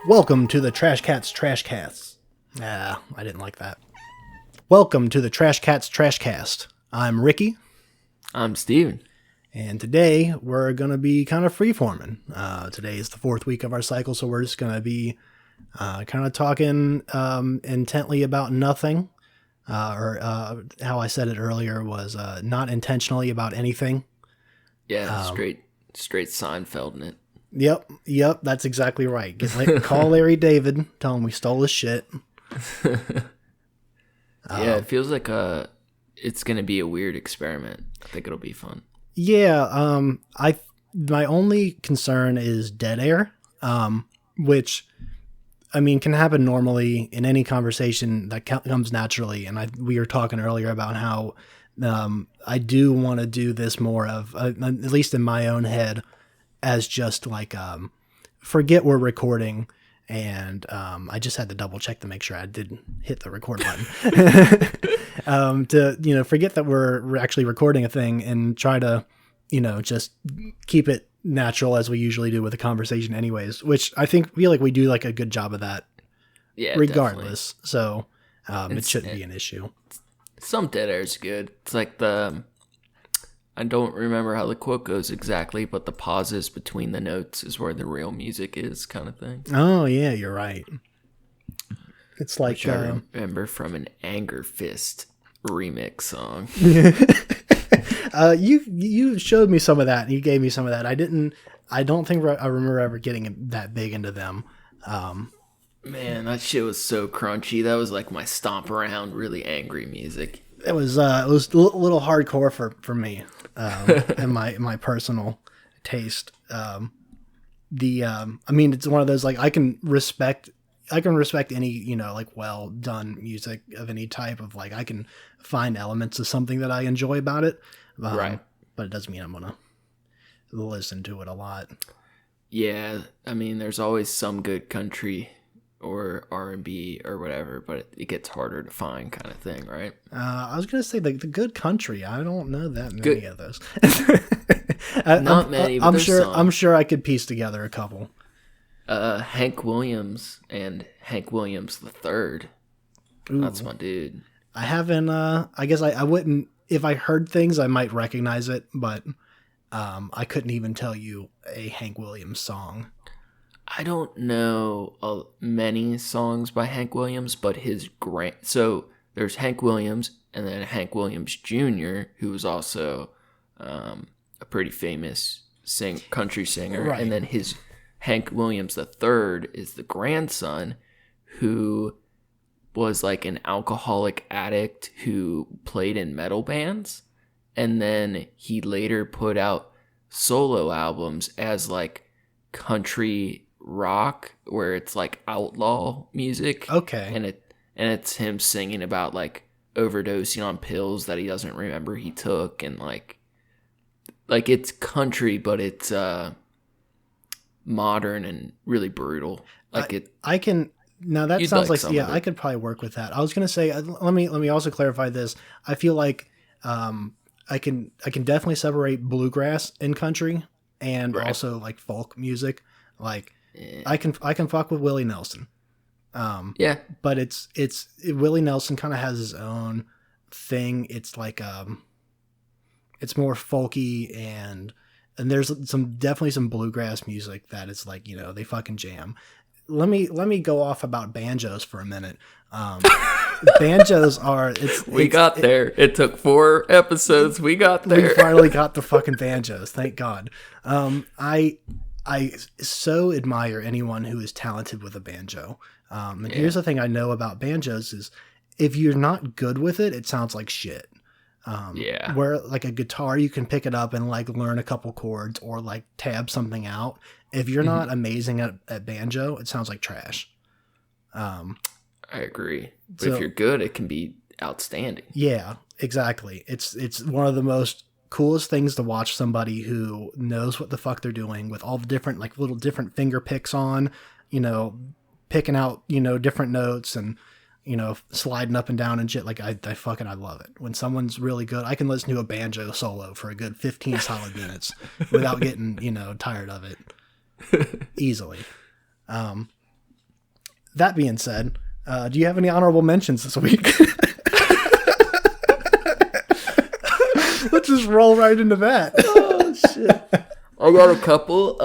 Welcome to the Trash Cats Trash Casts. Ah, I didn't like that. Welcome to the Trash Cats Trash Cast. I'm Ricky, I'm Steven. and today we're going to be kind of freeforming. Today is the fourth week of our cycle, so we're just going to be kind of talking intently about nothing. Or how I said it earlier was not intentionally about anything. Yeah, straight Seinfeld in it. Yep, that's exactly right. Call Larry David, tell him we stole his shit. Yeah, it feels like it's gonna be a weird experiment. I think it'll be fun. Yeah, my only concern is dead air, which I mean can happen normally in any conversation that comes naturally. And we were talking earlier about how I do want to do this more of, at least in my own head, as just like forget we're recording. And I just had to double check to make sure I didn't hit the record button. To forget that we're actually recording a thing and try to just keep it natural as we usually do with a conversation, anyways. Which I feel like we do like a good job of that. Yeah, regardless. Definitely. So it shouldn't be an issue. Some dead air is good. It's like I don't remember how the quote goes exactly, but the pauses between the notes is where the real music is, kind of thing. Oh yeah, you're right. It's like which I remember from an Anger Fist remix song. You showed me some of that. You gave me some of that. I don't think I remember ever getting that big into them. Man, that shit was so crunchy. That was like my stomp around, really angry music. It was a little hardcore for me, and my personal taste. I mean, it's one of those, like, I can respect any, like, well done music of any type of, like, I can find elements of something that I enjoy about it. Right. But it doesn't mean I'm going to listen to it a lot. Yeah. I mean, there's always some good country or R&B or whatever, but it gets harder to find, kind of thing, right? I was going to say the good country. I don't know that many of those. Not many, but I'm sure I could piece together a couple. Hank Williams and Hank Williams the Third. That's my dude. I haven't. I guess I wouldn't. If I heard things, I might recognize it, but I couldn't even tell you a Hank Williams song. I don't know many songs by Hank Williams, but so there's Hank Williams and then Hank Williams Jr., who was also a pretty famous country singer, right. And then his Hank Williams III is the grandson, who was like an alcoholic addict who played in metal bands, and then he later put out solo albums as like country rock, where it's like outlaw music. Okay. And it's him singing about like overdosing on pills that he doesn't remember he took, and like it's country, but it's modern and really brutal. Like I can now that sounds like yeah, I could probably work with that. I was gonna say let me also clarify this. I feel like I can definitely separate bluegrass and country, and right. Also like folk music. Like I can fuck with Willie Nelson. Yeah, but it's Willie Nelson kind of has his own thing. It's like it's more folky, and there's definitely some bluegrass music that is like, they fucking jam. Let me go off about banjos for a minute. Banjos are we got there. It took 4 episodes. We got there. We finally got the fucking banjos. Thank God. I so admire anyone who is talented with a banjo. And here's the thing I know about banjos is if you're not good with it, it sounds like shit. Where like a guitar, you can pick it up and like learn a couple chords or like tab something out. If you're not amazing at banjo, it sounds like trash. I agree. But if you're good, it can be outstanding. Yeah, exactly. It's one of the most coolest things to watch somebody who knows what the fuck they're doing with all the different like little different finger picks on, picking out, different notes and, sliding up and down and shit. Like I love it. When someone's really good, I can listen to a banjo solo for a good 15 solid minutes without getting, tired of it easily. that being said, do you have any honorable mentions this week? Let's just roll right into that. Oh, shit. I got a couple.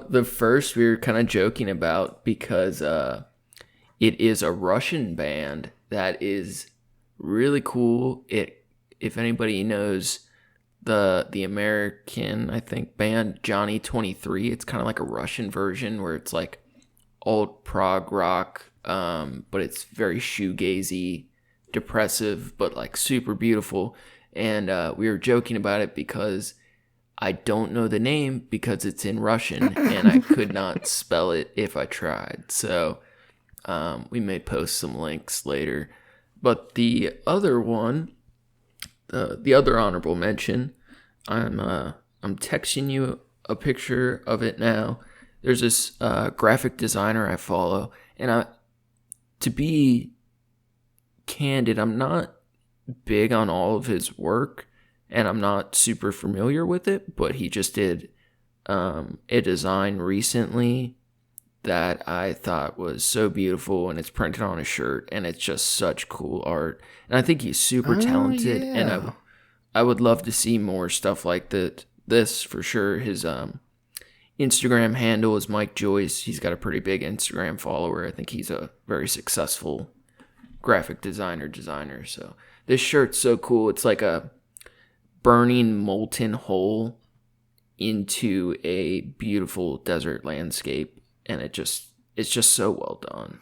The first we were kind of joking about because it is a Russian band that is really cool. If anybody knows the American, I think, band Johnny 23, it's kind of like a Russian version where it's like old prog rock, but it's very shoegazy, depressive, but like super beautiful. And we were joking about it because I don't know the name because it's in Russian and I could not spell it if I tried. So we may post some links later. But the other one, the other honorable mention, I'm texting you a picture of it now. There's this graphic designer I follow, and to be candid, I'm not big on all of his work, and I'm not super familiar with it, but he just did a design recently that I thought was so beautiful, and it's printed on a shirt, and it's just such cool art. And I think he's super talented, and I would love to see more stuff like this for sure. His Instagram handle is Mike Joyce. He's got a pretty big Instagram follower. I think he's a very successful graphic designer. So this shirt's so cool. It's like a burning molten hole into a beautiful desert landscape, and it's just so well done.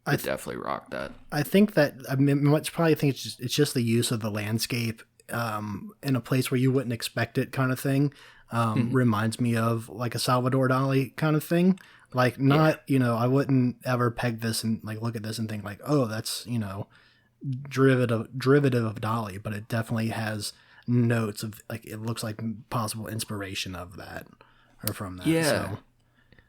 I definitely rock that. I think that it's just the use of the landscape in a place where you wouldn't expect it, kind of thing. Reminds me of like a Salvador Dali kind of thing. Like I wouldn't ever peg this and like look at this and think like, oh, that's derivative of Dali, but it definitely has notes of like it looks like possible inspiration of that or from that. Yeah. So.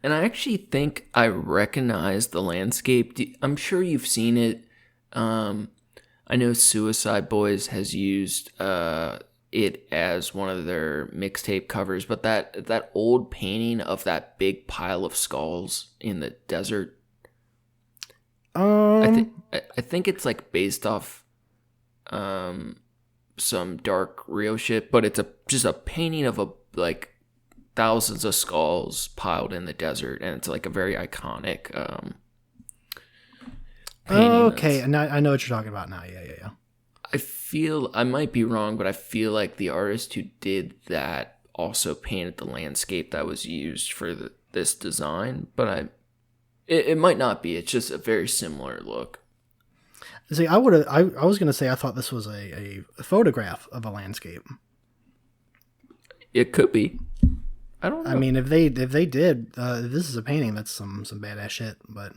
And I actually think I recognize the landscape. I'm sure you've seen it. I know Suicide Boys has used it as one of their mixtape covers, but that old painting of that big pile of skulls in the desert, I think it's like based off some dark Rio shit, but it's just a painting of like thousands of skulls piled in the desert, and it's like a very iconic painting. Okay, and I know what you're talking about now. Yeah. I might be wrong, but I feel like the artist who did that also painted the landscape that was used for this design, but it might not be. It's just a very similar look. See, I was going to say I thought this was a photograph of a landscape. It could be. I don't know. I mean, if they did, if this is a painting, that's some badass shit. But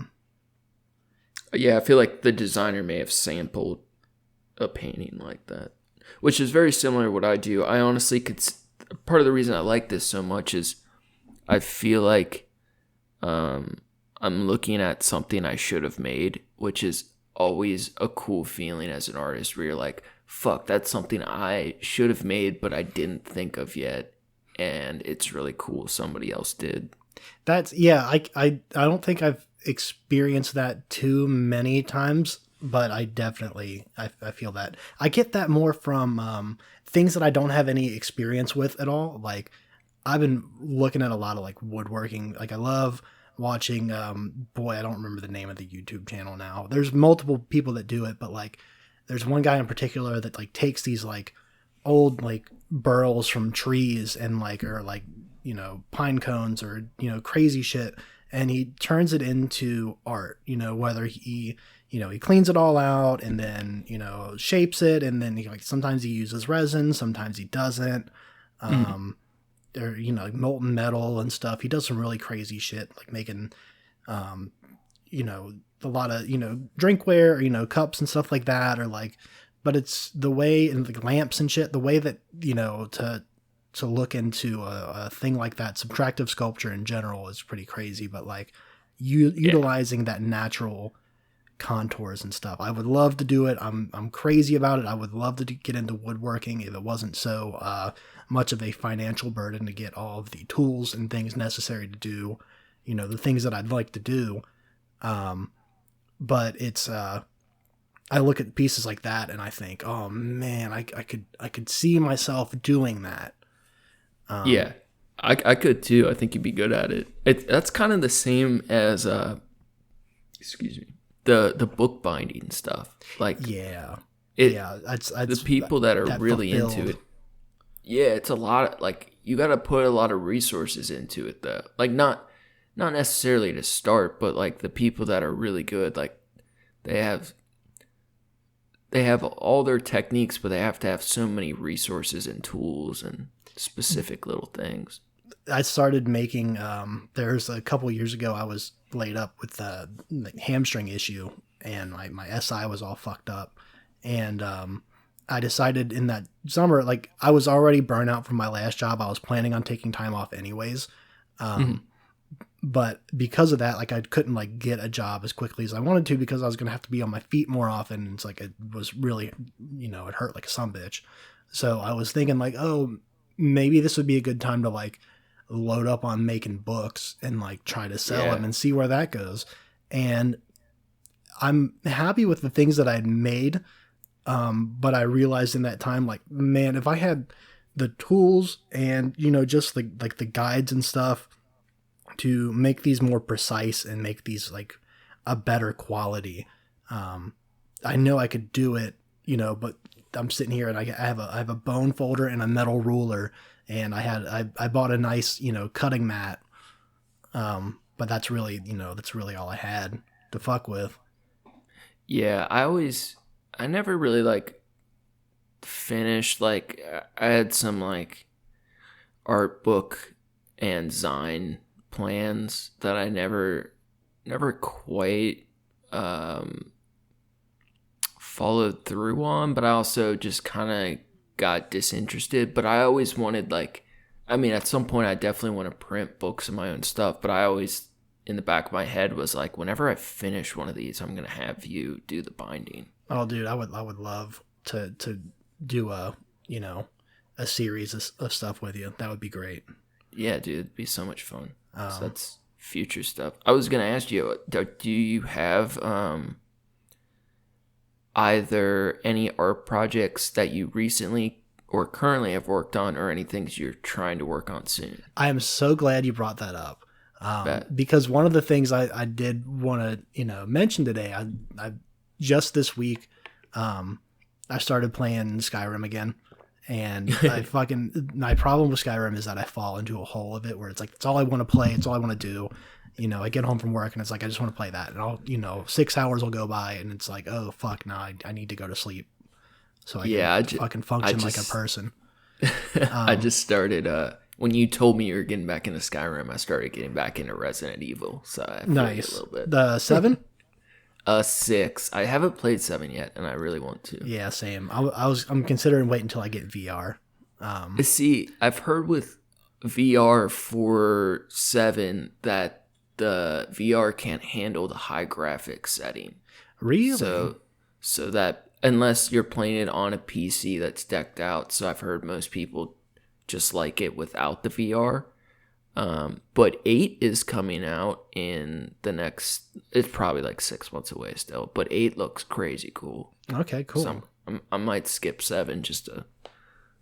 yeah, I feel like the designer may have sampled a painting like that, which is very similar to what I do. I honestly part of the reason I like this so much is I feel like I'm looking at something I should have made, which is always a cool feeling as an artist where you're like, fuck, that's something I should have made, but I didn't think of yet. And it's really cool somebody else did. I don't think I've experienced that too many times, but I definitely I feel that. I get that more from things that I don't have any experience with at all. Like I've been looking at a lot of like woodworking. Like I love watching I don't remember the name of the YouTube channel now. There's multiple people that do it, but like there's one guy in particular that like takes these like old like burls from trees and like or like pine cones or crazy shit, and he turns it into art. Whether he cleans it all out and then shapes it, and then sometimes he uses resin, sometimes he doesn't. Or like molten metal and stuff. He does some really crazy shit, like making a lot of drinkware, cups and stuff like that, or like, but it's the way, and like lamps and shit, the way that to look into a thing like that. Subtractive sculpture in general is pretty crazy, but like utilizing that natural contours and stuff, I would love to do it. I'm crazy about it. I would love to get into woodworking if it wasn't so much of a financial burden to get all of the tools and things necessary to do the things that I'd like to do. but it's I look at pieces like that and I think, oh man, I could see myself doing that. Yeah, I could too. I think you'd be good at it. That's kind of the same as excuse me, the book binding stuff. Like Yeah, it, yeah, the people that are that really fulfilled. into it. Yeah, it's a lot of, like, you got to put a lot of resources into it though. Like not necessarily to start, but like the people that are really good, like they have all their techniques, but they have to have so many resources and tools and specific little things. I started making. There's a couple years ago, I was laid up with a hamstring issue, and my SI was all fucked up, and I decided in that summer, like I was already burnt out from my last job. I was planning on taking time off anyways. But because of that, like I couldn't like get a job as quickly as I wanted to because I was going to have to be on my feet more often. It's like, it was really, it hurt like a sumbitch. So I was thinking like, oh, maybe this would be a good time to like load up on making books and like try to sell them and see where that goes. And I'm happy with the things that I'd made. But I realized in that time, like, man, if I had the tools and, just like the guides and stuff to make these more precise and make these like a better quality, I know I could do it, but I'm sitting here and I have a bone folder and a metal ruler, and I bought a nice, cutting mat. But that's really all I had to fuck with. Yeah, I never really like finished, like I had some like art book and Zine plans that I never quite followed through on, but I also just kind of got disinterested. But I always wanted, like, I mean, at some point I definitely want to print books of my own stuff, but I always, in the back of my head, was like, whenever I finish one of these, I'm gonna have you do the binding. Oh, dude, I would love to do a series of stuff with you. That would be great. Yeah, dude, it'd be so much fun. So that's future stuff. I was gonna ask you, do you have either any art projects that you recently or currently have worked on, or any things you're trying to work on soon? I am so glad you brought that up. Because one of the things I did want to mention today, I just this week I started playing Skyrim again, and my problem with Skyrim is that I fall into a hole of it where it's like, it's all I want to play, it's all I want to do. I get home from work and it's like, I just want to play that, and I'll 6 hours will go by and it's like, oh fuck, no, I need to go to sleep so I can fucking function like a person. I just started when you told me you were getting back into Skyrim, I started getting back into Resident Evil, so I feel nice. A little bit. The 7? 6. I haven't played 7 yet, and I really want to. Yeah, same. I'm considering waiting until I get VR. See, I've heard with VR for 7 that the VR can't handle the high graphics setting. Really? So that unless you're playing it on a PC that's decked out, so I've heard most people just like it without the VR. But 8 is coming out in the next, it's probably like 6 months away still, but 8 looks crazy cool. Okay, cool. So I might skip 7 just to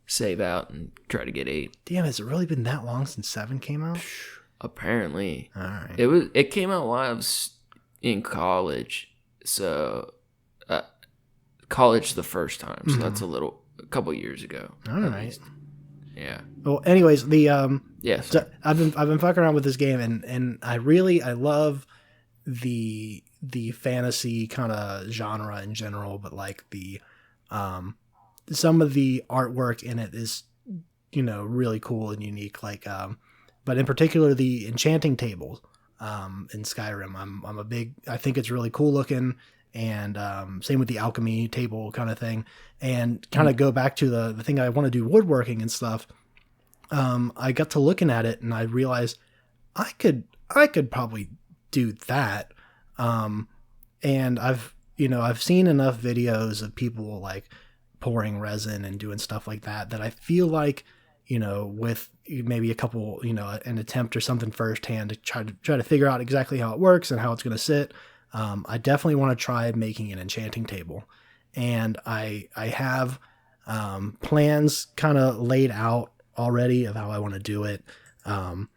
save out and try to get 8. Damn, has it really been that long since 7 came out? Apparently. All right. It came out while I was in college. So college the first time. So that's a couple years ago. All right. Least. Yeah. Well, anyways, yes. So I've been fucking around with this game, and I love the fantasy kind of genre in general, but like the some of the artwork in it is really cool and unique, like but in particular the enchanting tables in Skyrim. I'm a big, I think it's really cool looking, and same with the alchemy table kind of thing. And kind of go back to the thing I want to do, woodworking and stuff. I got to looking at it and I realized I could probably do that. And I've seen enough videos of people like pouring resin and doing stuff like that I feel like, with maybe a couple, an attempt or something firsthand to try to figure out exactly how it works and how it's going to sit. I definitely want to try making an enchanting table, and I have plans kind of laid out already of how I want to do it. That's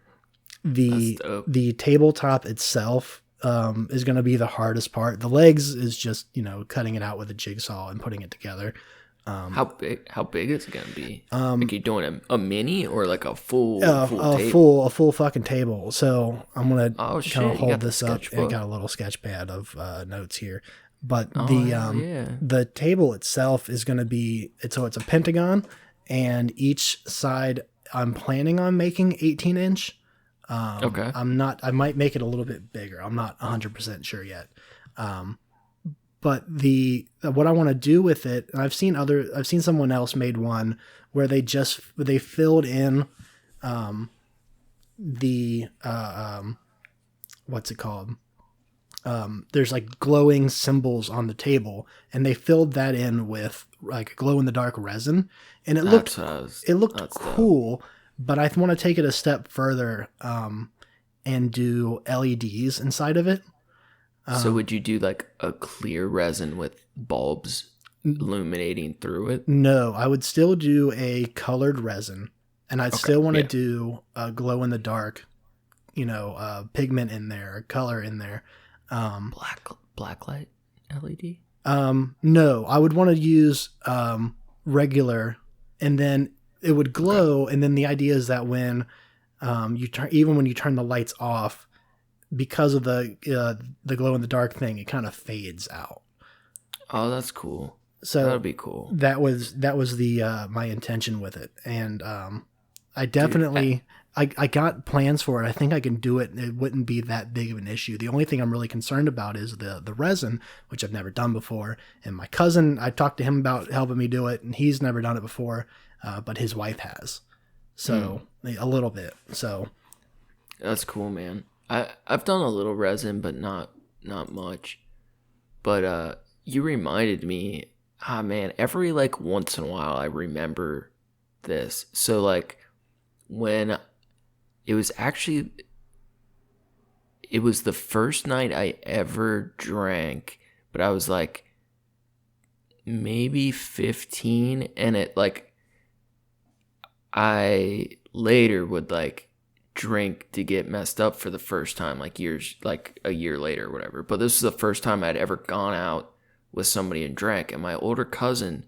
The dope. the tabletop itself is going to be the hardest part. The legs is just cutting it out with a jigsaw and putting it together. How big? How big is it gonna be? Like you doing a mini or like a full A table? full fucking table. So I'm gonna Oh kind of shit! You hold got the this up, and I sketchbook. got a little sketch pad of notes here. But Oh hell yeah! the table itself is going to be it's a pentagon, and each side I'm planning on making 18-inch. Okay. I'm not. I might make it a little bit bigger. I'm not 100% sure yet. But what I want to do with it, and I've seen someone else made one where they filled in the what's it called? There's like glowing symbols on the table, and they filled that in with like glow in the dark resin, and That's what I was. it looked That's dope. cool. But I want to take it a step further and do LEDs inside of it. So would you do like a clear resin with bulbs illuminating through it? No, I would still do a colored resin, and I'd Okay. still want to Yeah. do a glow in the dark, pigment in there, color in there. Blacklight LED. No, I would want to use regular, and then it would glow. And then the idea is that when even when you turn the lights off, because of the glow in the dark thing, it kind of fades out. Oh, that's cool. So That'd be cool. that was the my intention with it, and I Dude, definitely I got plans for it. I think I can do it. It wouldn't be that big of an issue. The only thing I'm really concerned about is the resin, which I've never done before. And my cousin, I talked to him about helping me do it, and he's never done it before, but his wife has, so a little bit. So That's cool, man. I've done a little resin, but not much. But you reminded me, man, every like once in a while I remember this. So like when it was the first night I ever drank, but I was like maybe 15, and it like I later would like drink to get messed up for the first time, like a year later or whatever. But this is the first time I'd ever gone out with somebody and drank, and my older cousin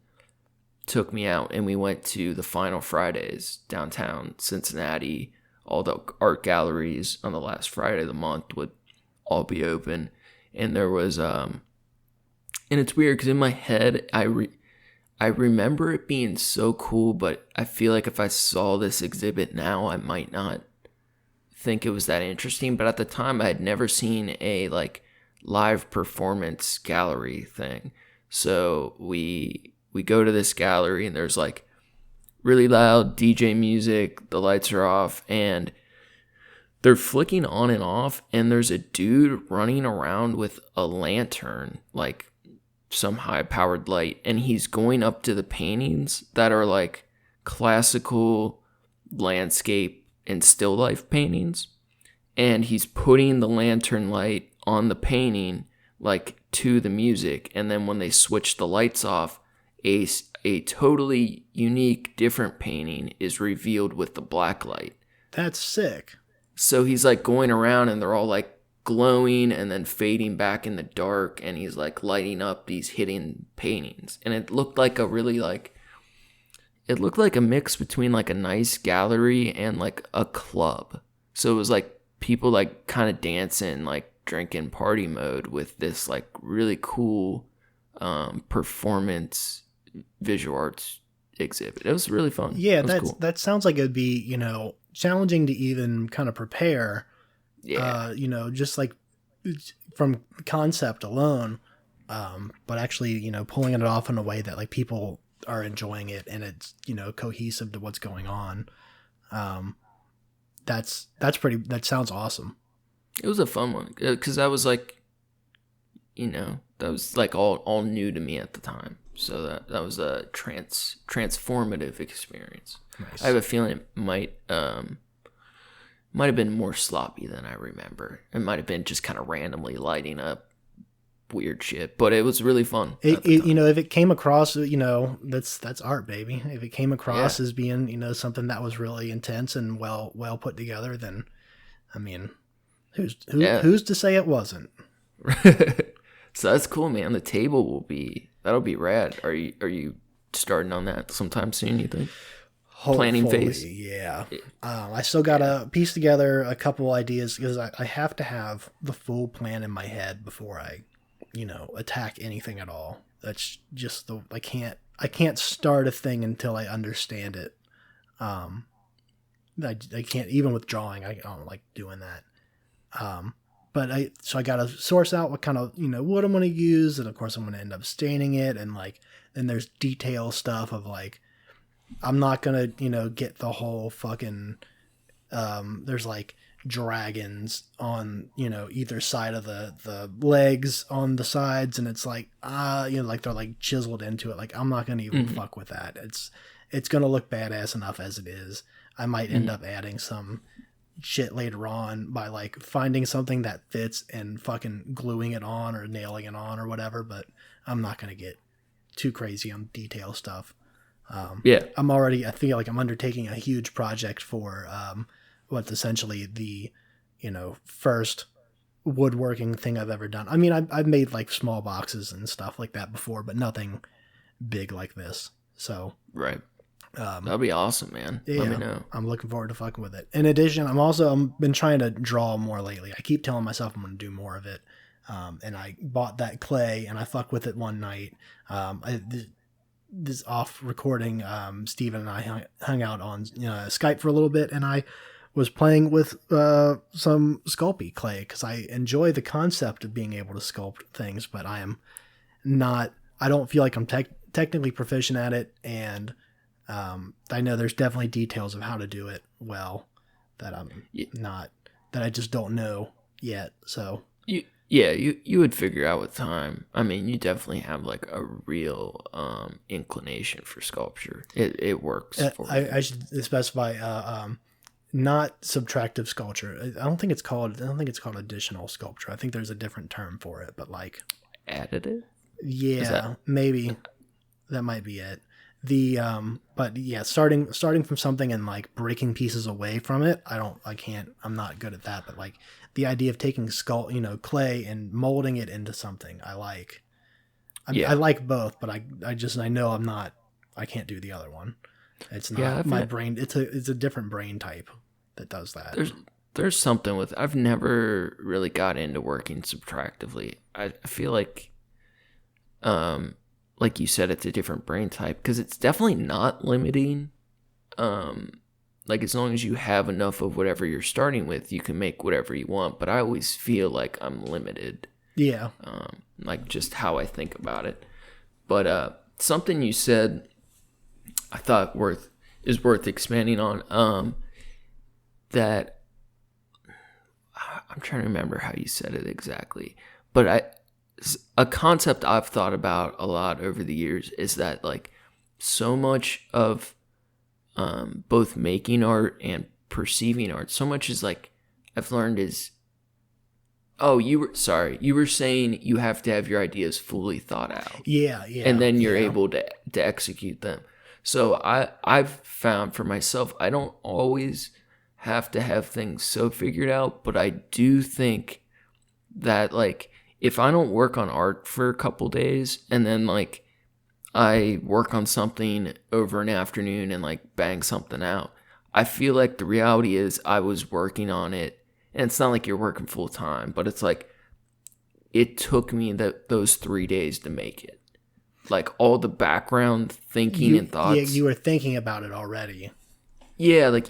took me out, and we went to the Final Fridays downtown Cincinnati. All the art galleries on the last Friday of the month would all be open, and there was and it's weird because in my head I remember it being so cool, but I feel like if I saw this exhibit now, I might not think it was that interesting. But at the time, I had never seen a like live performance gallery thing. So we go to this gallery, and there's like really loud DJ music. The lights are off, and they're flicking on and off. And there's a dude running around with a lantern, like some high powered light, and he's going up to the paintings that are like classical landscape and still life paintings, and he's putting the lantern light on the painting like to the music, and then when they switch the lights off, a totally unique different painting is revealed with the black light. that's sick. So he's like going around, and they're all like glowing and then fading back in the dark, and he's like lighting up these hidden paintings, and it looked like a mix between like a nice gallery and like a club. So it was like people like kind of dancing, like drinking party mode with this like really cool performance visual arts exhibit. It was really fun. Yeah, It was cool. that sounds like it'd be challenging to even kind of prepare. Yeah. Just like from concept alone, but actually, pulling it off in a way that like people are enjoying it, and it's cohesive to what's going on. That sounds awesome. It was a fun one because I was like, that was like all new to me at the time. So that was a transformative experience. Nice. I have a feeling it might have been more sloppy than I remember. It might have been just kind of randomly lighting up weird shit, but it was really fun. If it came across, that's art, baby. If it came across as being, something that was really intense and well put together, then, I mean, who's to say it wasn't? So that's cool, man. The table that'll be rad. Are you starting on that sometime soon, you think? Planning phase? Yeah. I still got to piece together a couple ideas because I have to have the full plan in my head before I, attack anything at all. That's just I can't start a thing until I understand it. I can't, even with drawing, I don't like doing that. But I got to source out what kind of, what I'm going to use. And of course I'm going to end up staining it. And then there's detail stuff of I'm not going to, get the whole fucking, there's dragons on, either side of the legs on the sides. And it's they're chiseled into it. I'm not going to even fuck with that. It's going to look badass enough as it is. I might end up adding some shit later on by finding something that fits and fucking gluing it on or nailing it on or whatever, but I'm not going to get too crazy on detail stuff. I feel like I'm undertaking a huge project for what's essentially the first woodworking thing I've ever done. I mean, I've made small boxes and stuff like that before, but nothing big like this. So right. That'll be awesome, man. Yeah, let me know. I'm looking forward to fucking with it. In addition, I've been trying to draw more lately. I keep telling myself I'm going to do more of it. And I bought that clay and I fucked with it one night. This off recording, Steven and I hung out on Skype for a little bit, and I was playing with some Sculpey clay because I enjoy the concept of being able to sculpt things, but I don't feel like I'm technically proficient at it, and I know there's definitely details of how to do it well that that I just don't know yet. So you would figure out with time. I mean, you definitely have a real inclination for sculpture. It works for you. I should specify not subtractive sculpture. I don't think it's called additional sculpture. I think there's a different term for it, but additive? Yeah, maybe that might be it. But yeah, starting from something and breaking pieces away from it, I'm not good at that, but the idea of taking clay and molding it into something I like. I like both, but I know I can't do the other one. It's not my brain. It's a different brain type that does that. There's something with, I've never really got into working subtractively. I feel like you said, it's a different brain type because it's definitely not limiting. As long as you have enough of whatever you're starting with, you can make whatever you want. But I always feel like I'm limited. Yeah. Just how I think about it. But something you said, I thought is worth expanding on. That I'm trying to remember how you said it exactly, but a concept I've thought about a lot over the years is that so much of both making art and perceiving art, so much is I've learned is, you were saying you have to have your ideas fully thought out. Yeah. And then you're able to execute them. So I've found for myself, I don't always have to have things so figured out, but I do think that if I don't work on art for a couple days and then I work on something over an afternoon and bang something out, I feel like the reality is I was working on it, and it's not like you're working full time, but it's it took me those 3 days to make it. All the background thinking and thoughts. Yeah, you were thinking about it already. Yeah,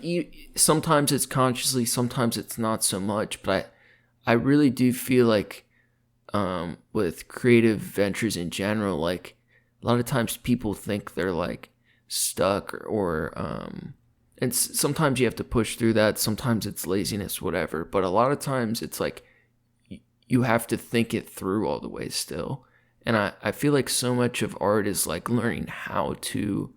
sometimes it's consciously, sometimes it's not so much, but I really do feel with creative ventures in general, a lot of times people think they're stuck or and sometimes you have to push through that. Sometimes it's laziness, whatever. But a lot of times it's you have to think it through all the way still. And I feel so much of art is learning how to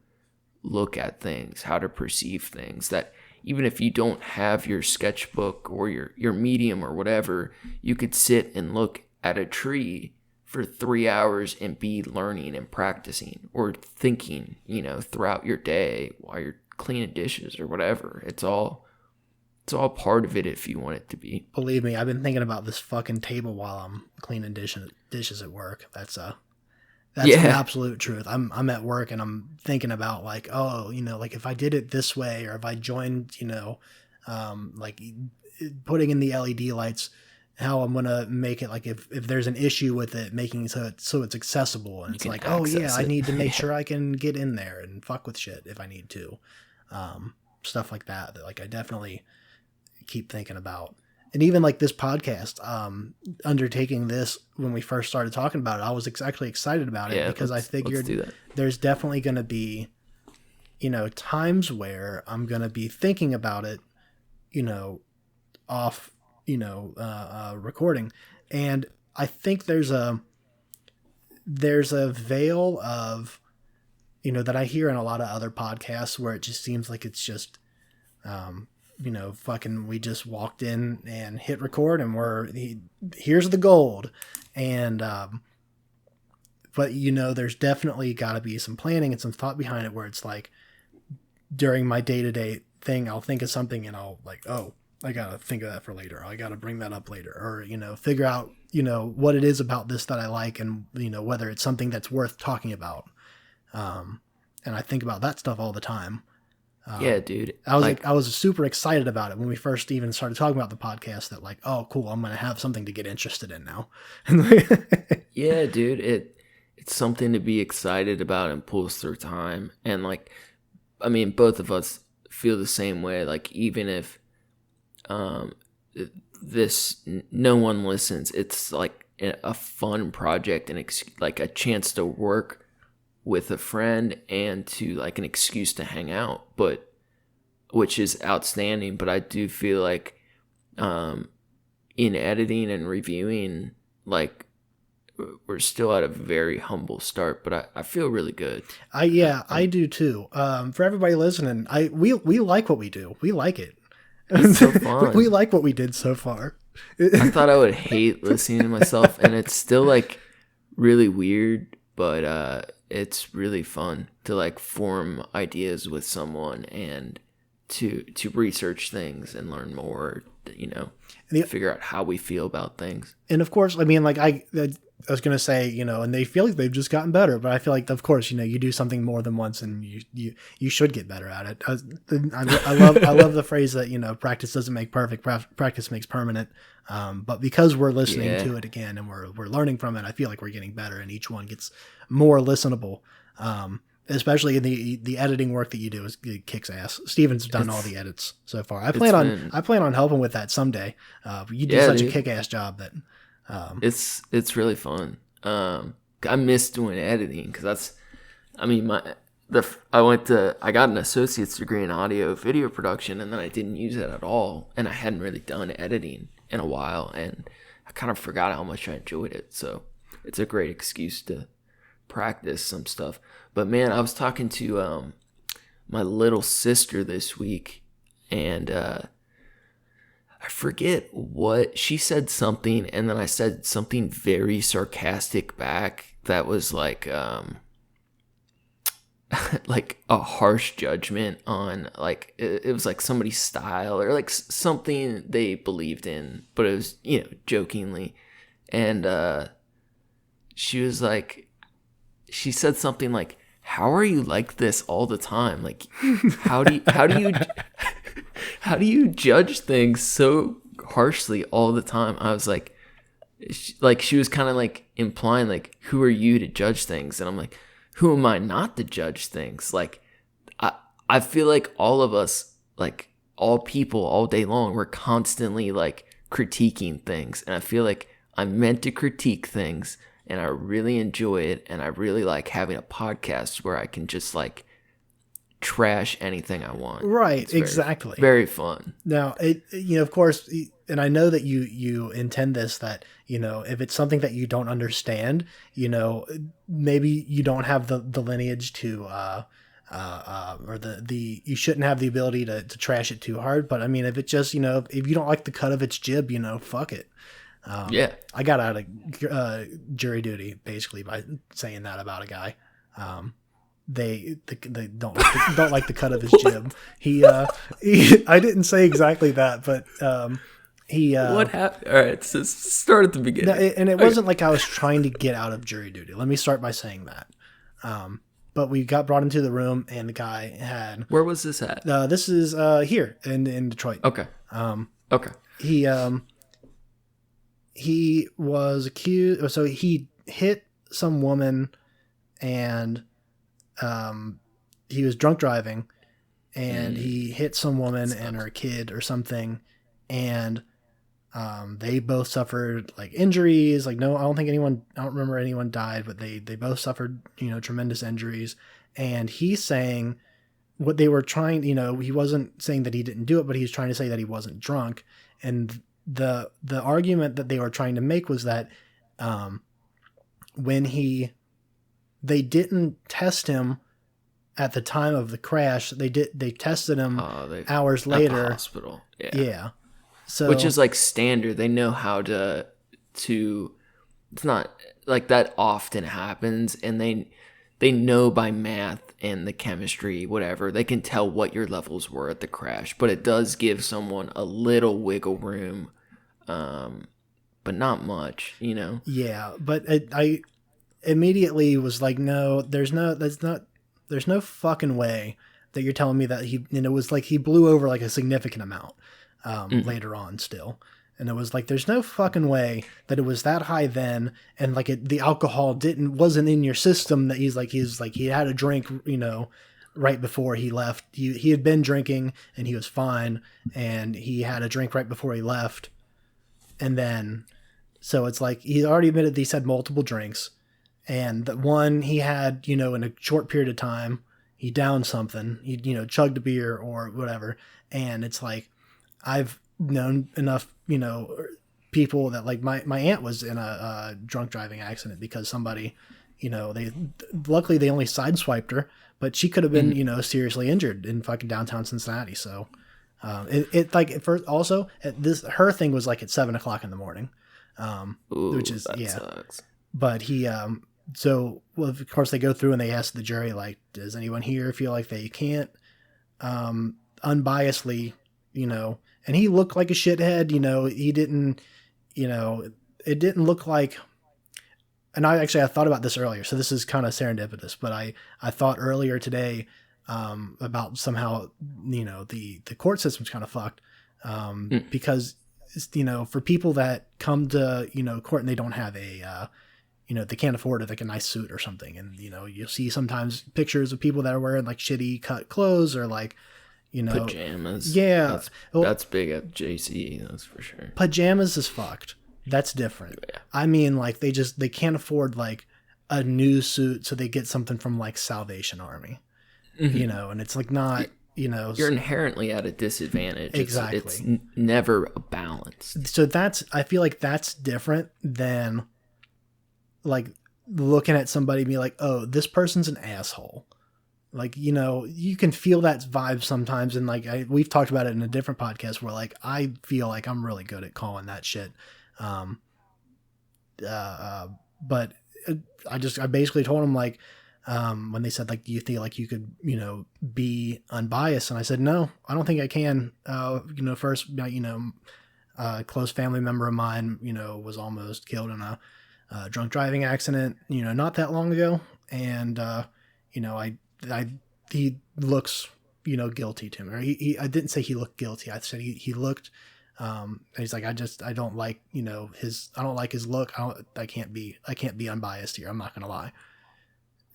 look at things, how to perceive things, that even if you don't have your sketchbook or your medium or whatever, you could sit and look at a tree for 3 hours and be learning and practicing or thinking, throughout your day while you're cleaning dishes or whatever. It's all part of it if you want it to be. Believe me, I've been thinking about this fucking table while I'm cleaning dishes at work. That's the absolute truth. I'm at work and I'm thinking about like, oh, like if I did it this way, or if I joined, like putting in the LED lights, how I'm gonna make it, like if there's an issue with it, making it so it's accessible, and it's like, oh yeah, I need to make sure I can get in there and fuck with shit if I need to, stuff like that like I definitely keep thinking about. And even like this podcast, undertaking this, when we first started talking about it, I was actually excited about it, because I figured there's definitely going to be, times where I'm going to be thinking about it, off, recording. And I think there's a veil of, that I hear in a lot of other podcasts where it just seems like it's just, fucking, we just walked in and hit record and here's the gold. And, but there's definitely got to be some planning and some thought behind it, where it's like during my day-to-day thing, I'll think of something and I'll like, oh, I got to think of that for later. I got to bring that up later, or, figure out, what it is about this that I like, and, whether it's something that's worth talking about. And I think about that stuff all the time. Yeah, dude. I was super excited about it when we first even started talking about the podcast, that like, oh, cool, I'm going to have something to get interested in now. Yeah, dude. It's something to be excited about and pulls through time. And like, I mean, both of us feel the same way. Like, even if no one listens, it's like a fun project and like a chance to work with a friend and to like an excuse to hang out, but which is outstanding. But I do feel like in editing and reviewing, like we're still at a very humble start, but I feel really good. I do too. For everybody listening, we like what we do. We like it. It's so fun. We like what we did so far. I thought I would hate listening to myself, and it's still like really weird, but it's really fun to like form ideas with someone and to research things and learn more, figure out how we feel about things. And of course, I mean, like I was going to say, and they feel like they've just gotten better, but I feel like, of course, you do something more than once and you should get better at it. I love the phrase that, practice doesn't make perfect, practice makes permanent. But because we're listening to it again and we're learning from it, I feel like we're getting better, and each one gets more listenable. Especially in the editing work that you do it kicks ass. Steven's done all the edits so far. I plan on helping with that someday. You do such a kick ass job that it's really fun. I miss doing editing because I got an associate's degree in audio video production, and then I didn't use it at all, and I hadn't really done editing in a while, and I kind of forgot how much I enjoyed it. So it's a great excuse to practice some stuff. But man, I was talking to my little sister this week, and I forget what she said, something, and then I said something very sarcastic back that was like like a harsh judgment on like it was like somebody's style or like something they believed in, but it was jokingly. And she said something like, how are you like this all the time? Like, how do you judge things so harshly all the time? I was like she was kind of like implying like, who are you to judge things? And I'm like, who am I not to judge things? Like, I feel like all of us, like all people all day long, we're constantly like critiquing things. And I feel like I'm meant to critique things, and I really enjoy it. And I really like having a podcast where I can just like trash anything I want. Right. Exactly. Very fun. Now, of course, and I know that you intend this, that, if it's something that you don't understand, maybe you don't have the lineage to, or you shouldn't have the ability to trash it too hard. But I mean, if it just, if you don't like the cut of its jib, fuck it. Yeah. I got out of jury duty basically by saying that about a guy. They don't like the cut of his jib. He I didn't say exactly that, but he what happened? All right, so start at the beginning. and it wasn't like I was trying to get out of jury duty. Let me start by saying that. But we got brought into the room, and the guy had. Where was this at? This is here in Detroit. Okay. Okay. He was accused. So he hit some woman, and he was drunk driving, and he hit some woman and her kid or something, and they both suffered like injuries. Like, no, I don't remember anyone died, but they both suffered, tremendous injuries. And he's saying what they were trying, he wasn't saying that he didn't do it, but he's trying to say that he wasn't drunk. And the argument that they were trying to make was that when they didn't test him at the time of the crash, they tested him hours later at the hospital. Yeah. So, which is like standard. They know how to it's not like that often happens, and they know by math and the chemistry, whatever, they can tell what your levels were at the crash, but it does give someone a little wiggle room, but not much, Yeah, but I immediately was like, no, there's no fucking way that you're telling me that it was like he blew over like a significant amount later on still. And it was like, there's no fucking way that it was that high then. And like the alcohol wasn't in your system that he had a drink, right before he left. He had been drinking and he was fine. And he had a drink right before he left. And then, so it's like, he already admitted that he's had multiple drinks. And the one he had, in a short period of time, he downed something, he, chugged a beer or whatever. And it's like, I've known enough, people that like my aunt was in a drunk driving accident because somebody, luckily they only sideswiped her, but she could have been, seriously injured in fucking downtown Cincinnati. So, her thing was like at 7:00 in the morning, which is, sucks. But he, so, well, of course they go through and they ask the jury, like, does anyone here feel like they can't, unbiasedly, and he looked like a shithead, he didn't, it didn't look like, and I thought about this earlier, so this is kind of serendipitous, but I thought earlier today, about somehow, the court system's kind of fucked, because, for people that come to, court and they don't have a, they can't afford like a nice suit or something. And, you'll see sometimes pictures of people that are wearing like shitty cut clothes or like, pajamas. Yeah. That's big at JC. That's for sure. Pajamas is fucked. That's different. Yeah. I mean, like they can't afford like a new suit. So they get something from like Salvation Army, and it's like not, you're inherently at a disadvantage. Exactly. It's never a balance. So I feel like that's different than like looking at somebody and be like, oh, this person's an asshole. Like, you can feel that vibe sometimes. And like, we've talked about it in a different podcast where like, I feel like I'm really good at calling that shit. But I basically told him like, when they said like, do you feel like you could, be unbiased? And I said, no, I don't think I can. First, a close family member of mine, was almost killed in a drunk driving accident, not that long ago. And, he looks, guilty to me. Or I didn't say he looked guilty. I said he looked, he's like, I don't like, I don't like his look. I can't be unbiased here. I'm not going to lie.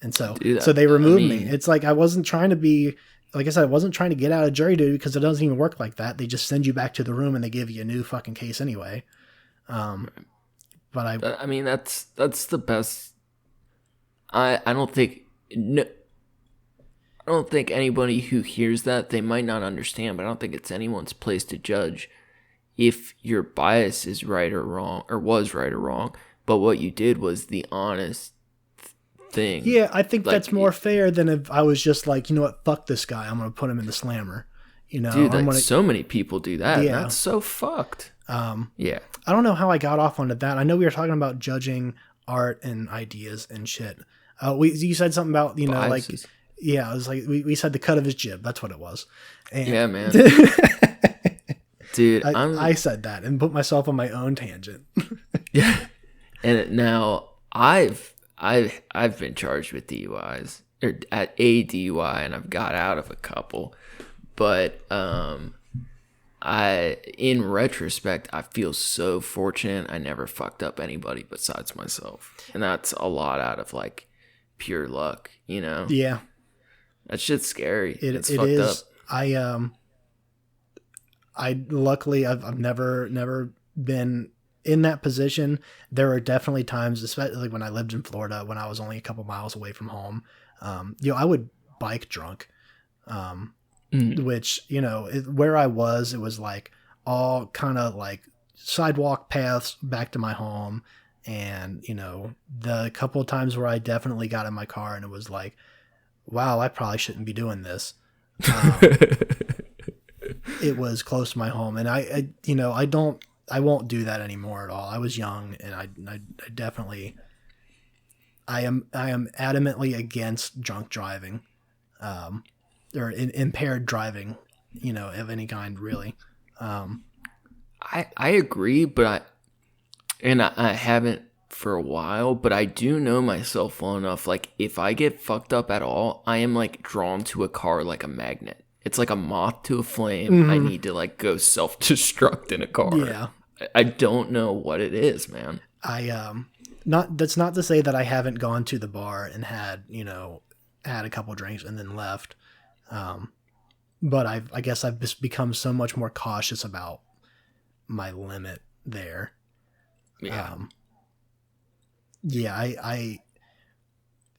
And so they removed me. It's like, I wasn't trying to be, like I said, I wasn't trying to get out of jury duty because it doesn't even work like that. They just send you back to the room and they give you a new fucking case anyway. But I mean, that's the best. I don't think anybody who hears that, they might not understand, but I don't think it's anyone's place to judge if your bias is right or wrong, or was right or wrong. But what you did was the honest thing. Yeah, I think like, that's more fair than if I was just like, you know what, fuck this guy, I'm going to put him in the slammer. You know, Dude, like so many people do that. Yeah. That's so fucked. Yeah. I don't know how I got off onto that. I know we were talking about judging art and ideas and shit. You said something about, you know, Biases. like, yeah, it was like, we said the cut of his jib. That's what it was. And Yeah, man. Dude, I said that and put myself on my own tangent. Yeah. And now I've been charged with DUIs, or at a DUI, and I've got out of a couple. But in retrospect, I feel so fortunate I never fucked up anybody besides myself. And that's a lot out of like pure luck, you know? Yeah. That shit's scary. It's It fucked is. up. I luckily I've never been in that position. There are definitely times, especially when I lived in Florida, when I was only a couple miles away from home. You know, I would bike drunk, which, you know, where I was, it was like all kind of like sidewalk paths back to my home. And, you know, the couple of times where I definitely got in my car and it was like, wow, I probably shouldn't be doing this. It was close to my home, and I you know, I won't do that anymore at all. I was young, and I definitely, I am adamantly against drunk driving, or impaired driving, you know, of any kind, really. I agree, but I haven't for a while, but I do know myself well enough. Like, if I get fucked up at all, I am like drawn to a car like a magnet. It's like a moth to a flame. I need to like go self-destruct in a car. Yeah. I don't know what it is, man. That's not to say that I haven't gone to the bar and had a couple drinks and then left. But I guess I've just become so much more cautious about my limit there. Yeah.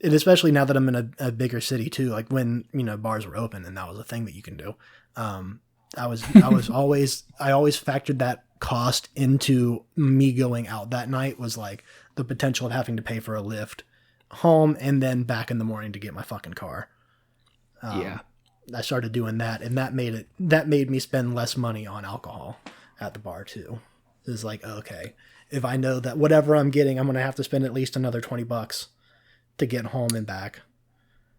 And especially now that I'm in a bigger city too, like when, you know, bars were open and that was a thing that you can do. I always factored that cost into me going out that night, was like the potential of having to pay for a lift home and then back in the morning to get my fucking car. Yeah. I started doing that, and that made me spend less money on alcohol at the bar too. It's like, okay, if I know that whatever I'm getting, I'm going to have to spend at least another $20 to get home and back.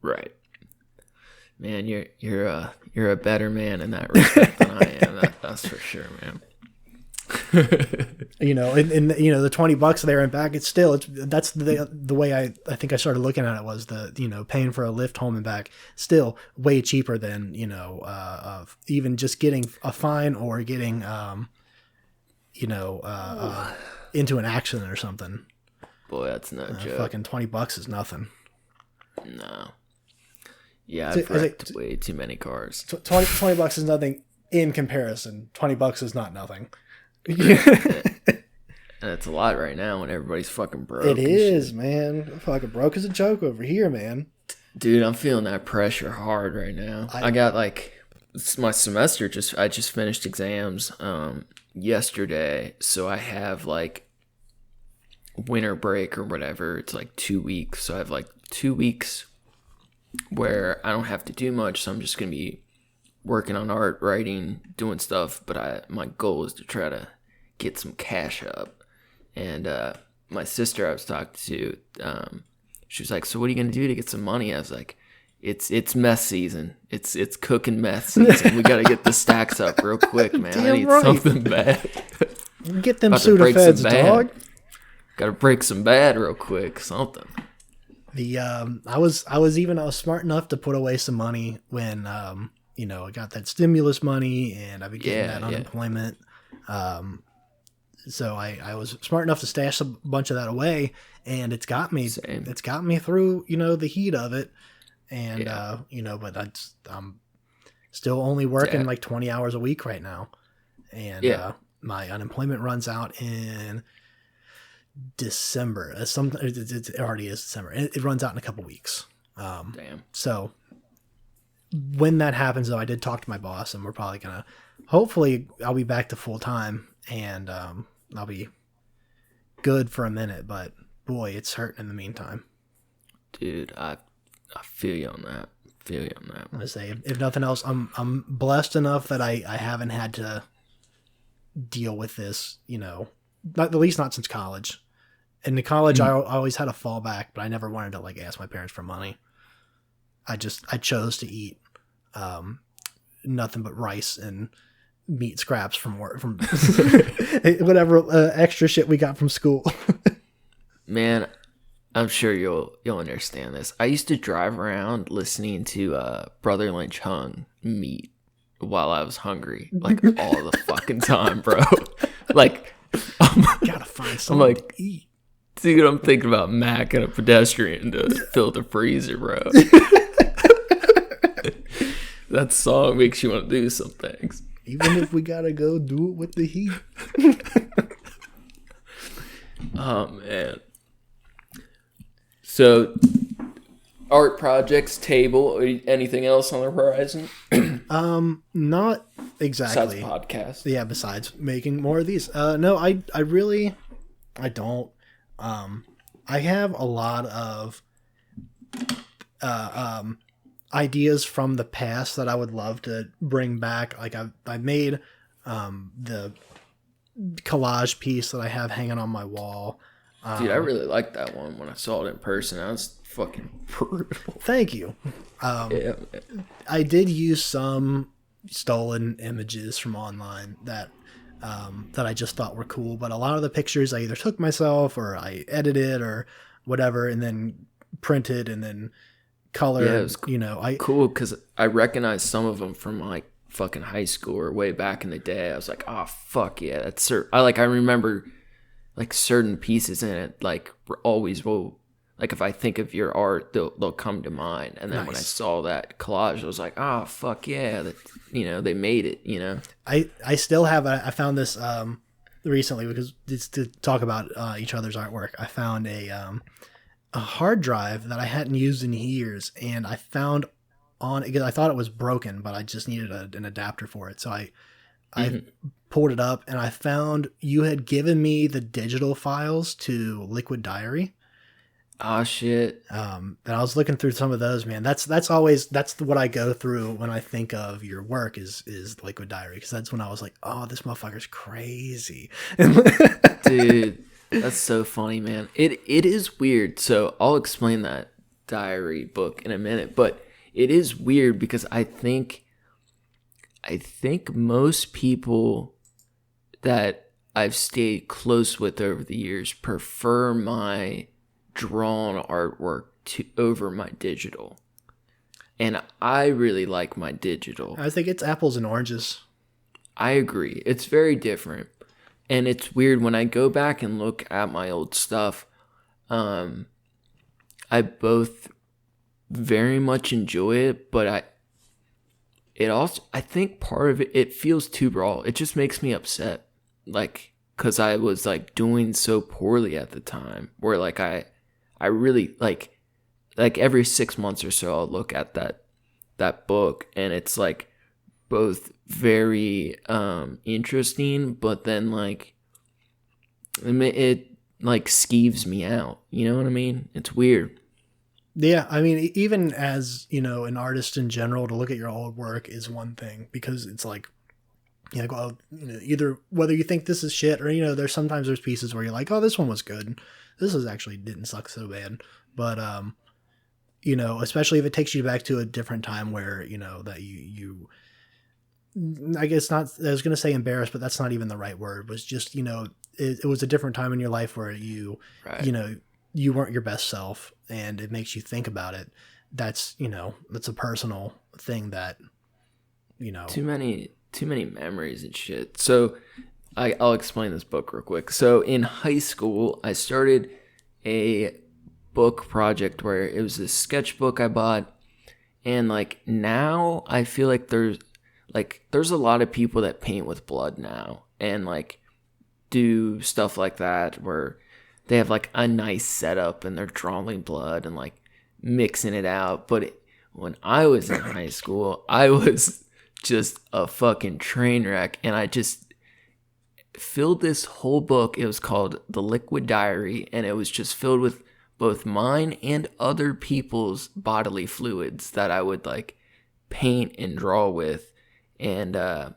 Right. Man, you're a better man in that respect than I am. That's for sure, man. You know, and you know, the $20 there and back, that's the way I think I started looking at it, was paying for a lift home and back, still way cheaper than, of even just getting a fine or getting, into an accident or something. Boy, that's no joke. Fucking $20 is nothing. No. Yeah, I've wrecked way too many cars. $20 is nothing in comparison. $20 is not nothing. And it's a lot right now when everybody's fucking broke. It is, man. Fucking broke as a joke over here, man. Dude, I'm feeling that pressure hard right now. I got my semester I just finished exams yesterday, so I have winter break or whatever. It's 2 weeks, so I have 2 weeks where I don't have to do much, so I'm just gonna be working on art, writing, doing stuff. But my goal is to try to get some cash up. And my sister I was talking to, she was like, "So what are you gonna do to get some money?" I was like, "It's meth season. It's cooking meth season. We gotta get the stacks up real quick, man. I need something bad. Get them Sudafeds, dog. Gotta break some bad real quick. Something." I was smart enough to put away some money when I got that stimulus money and I've been getting that unemployment. So I was smart enough to stash a bunch of that away, and it's got me through, the heat of it. And, but I'm still only working 20 hours a week right now. And, my unemployment runs out in December. It already is December. It runs out in a couple weeks. Damn. So when that happens, though, I did talk to my boss, and we're probably gonna. Hopefully, I'll be back to full time, and I'll be good for a minute. But boy, it's hurting in the meantime. Dude, I feel you on that. feel you on that. I'm gonna say, if nothing else, I'm blessed enough that I haven't had to deal with this, not, at least not since college. In college, I always had a fallback, but I never wanted to like ask my parents for money. I chose to eat nothing but rice and meat scraps from work, from whatever extra shit we got from school. Man, I'm sure you'll understand this. I used to drive around listening to Brother Lynch Hung Meat while I was hungry, like all the fucking time, bro. Like, Gotta find something to eat. Dude, I'm thinking about Mac and a pedestrian to fill the freezer, bro. That song makes you want to do some things. Even if we gotta go do it with the heat. Oh, man. So, art projects, table, anything else on the horizon? Not exactly. Besides podcast. Yeah, besides making more of these. No, I don't. I have a lot of ideas from the past that I would love to bring back. Like I made the collage piece that I have hanging on my wall. Dude, I really liked that one when I saw it in person. That was fucking brutal. Thank you. Yeah. I did use some stolen images from online that I just thought were cool, but a lot of the pictures I either took myself or I edited or whatever, and then printed and then colored. Yeah, it was cool because I recognized some of them from like fucking high school or way back in the day. I was like, oh fuck yeah, that's I remember like certain pieces in it, like always will. Like if I think of your art, they'll come to mind. And then when I saw that collage, I was like, oh fuck yeah, that they made it. I still have. I found this recently because it's to talk about each other's artwork. I found a hard drive that I hadn't used in years, and I found because I thought it was broken, but I just needed an adapter for it. So I pulled it up, and I found you had given me the digital files to Liquid Diary. Oh shit. And I was looking through some of those, man. That's what I go through when I think of your work is Liquid Diary, because that's when I was like, oh, this motherfucker's crazy. Dude, that's so funny, man. It is weird. So I'll explain that diary book in a minute, but it is weird because I think most people that I've stayed close with over the years prefer my drawn artwork over my digital, and I really like my digital. I think it's apples and oranges. I agree, it's very different, and it's weird when I go back and look at my old stuff. I both very much enjoy it, but I think part of it feels too raw. It just makes me upset, like because I was like doing so poorly at the time, where like I really like every 6 months or so I'll look at that book, and it's like both very interesting, but then like it like skeeves me out. You know what I mean? It's weird. Yeah, I mean, even as an artist in general, to look at your old work is one thing, because it's like, well, either whether you think this is shit or there's sometimes pieces where you're like, oh, this one was good. This actually didn't suck so bad. But, especially if it takes you back to a different time where, that you I guess not, I was going to say embarrassed, but that's not even the right word. It was just, it was a different time in your life where you weren't your best self, and it makes you think about it. That's, that's a personal thing that, Too many memories and shit. So I'll explain this book real quick. So in high school, I started a book project where it was this sketchbook I bought, and like now I feel like there's a lot of people that paint with blood now and like do stuff like that where they have like a nice setup and they're drawing blood and like mixing it out. But when I was in high school, I was just a fucking train wreck, and I just filled this whole book. It was called The Liquid Diary, and it was just filled with both mine and other people's bodily fluids that I would like paint and draw with. And I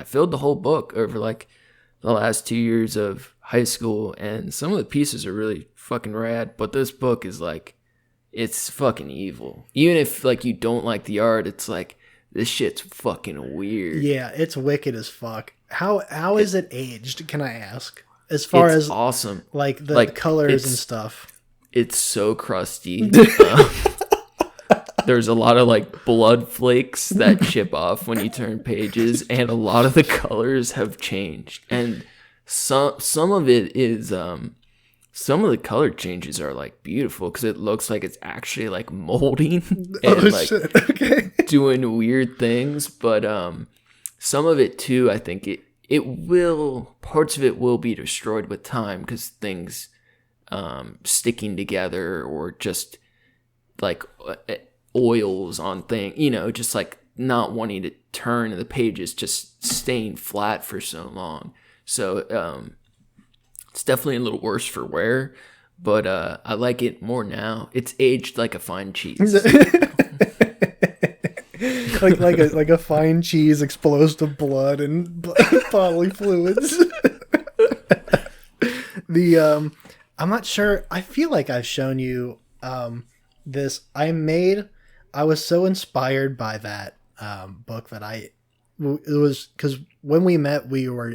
filled the whole book over like the last 2 years of high school, and some of the pieces are really fucking rad, but this book is like, it's fucking evil. Even if like you don't like the art, it's like, this shit's fucking weird. Yeah, it's wicked as fuck. How is it aged, can I ask? As far as awesome. Like the colors and stuff. It's so crusty. There's a lot of like blood flakes that chip off when you turn pages, and a lot of the colors have changed. And some of it is some of the color changes are like beautiful because it looks like it's actually like molding and like shit. Okay. doing weird things. But some of it too, I think parts of it will be destroyed with time because things sticking together or just like oils on things, just like not wanting to turn the pages, just staying flat for so long. So it's definitely a little worse for wear, but I like it more now. It's aged like a fine cheese. like a fine cheese exposed to blood and bodily fluids. I'm not sure. I feel like I've shown you this. I was so inspired by that book that it was because when we met, we were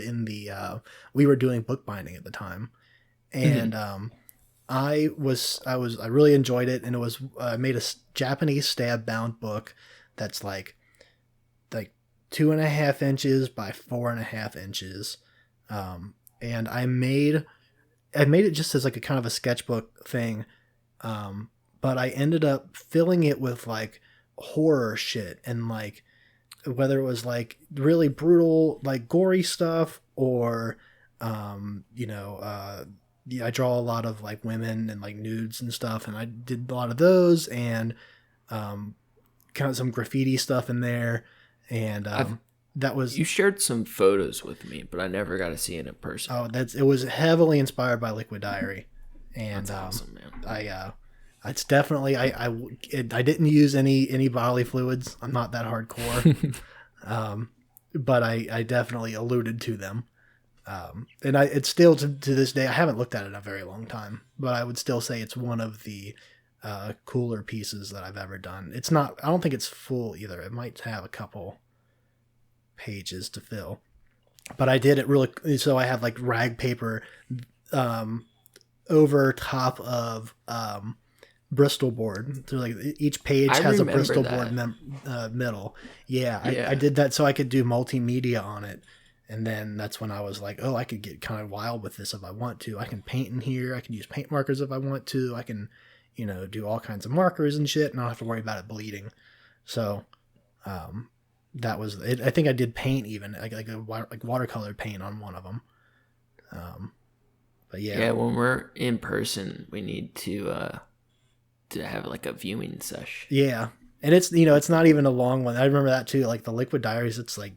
we were doing bookbinding at the time, and I really enjoyed it, and it was I made a Japanese stab bound book that's like 2.5 inches by 4.5 inches, and I made it just as like a kind of a sketchbook thing, but I ended up filling it with like horror shit and like whether it was like really brutal like gory stuff or I draw a lot of like women and like nudes and stuff, and I did a lot of those and kind of some graffiti stuff in there, and that was... You shared some photos with me, but I never got to see it in person. Oh, it was heavily inspired by Liquid Diary, and that's awesome, man. It's definitely I didn't use any bodily fluids. I'm not that hardcore, but I definitely alluded to them, and it's still to this day I haven't looked at it in a very long time, but I would still say it's one of the cooler pieces that I've ever done. It's not. I don't think it's full either. It might have a couple pages to fill, but I did it really. So I have like rag paper over top of Bristol board. So like each page has a Bristol board middle. Yeah, I did that so I could do multimedia on it. And then that's when I was like, oh, I could get kind of wild with this if I want to. I can paint in here. I can use paint markers if I want to. I can, do all kinds of markers and shit and not have to worry about it bleeding. So that was it. I think I did paint even, like watercolor paint on one of them. But yeah. Yeah, when we're in person, we need to have like a viewing sesh. Yeah. And it's, it's not even a long one. I remember that too. Like the Liquid Diaries, it's like,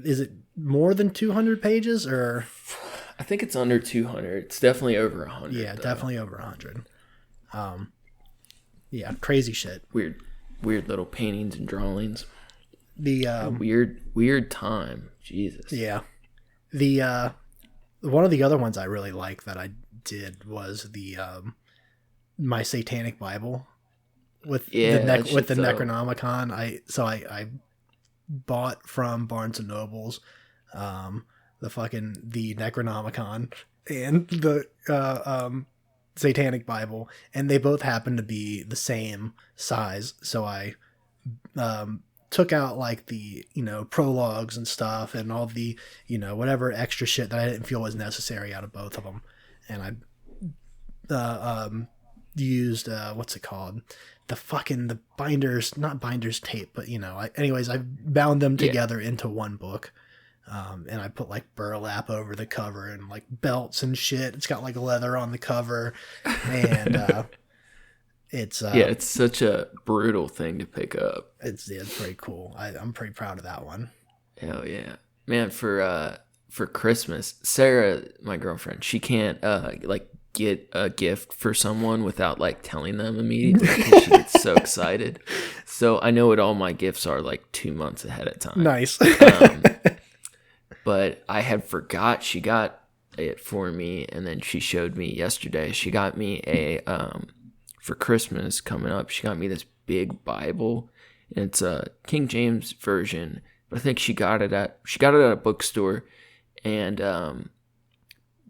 is it more than 200 pages or? I think it's under 200. It's definitely over 100. Yeah, though. Definitely over 100. Yeah, crazy shit. Weird little paintings and drawings. The weird time. Jesus. Yeah. The one of the other ones I really like that I did was the my Satanic Bible with the Necronomicon. I bought from Barnes and Nobles the Necronomicon and the Satanic Bible, and they both happen to be the same size. So I took out like the prologues and stuff and all the whatever extra shit that I didn't feel was necessary out of both of them, and I used what's it called, the binders, not binders tape, but anyways I bound them together into one book, and I put like burlap over the cover and like belts and shit. It's got like leather on the cover, and it's it's such a brutal thing to pick up. It's pretty cool. I'm pretty proud of that one. Hell yeah, man. For Christmas, Sarah, my girlfriend, she can't like get a gift for someone without like telling them immediately because she gets so excited. So I know what all my gifts are like 2 months ahead of time. Nice. But I had forgot she got it for me, and then she showed me yesterday. She got me for Christmas coming up, she got me this big Bible. And it's a King James version, but I think she got it at a bookstore. And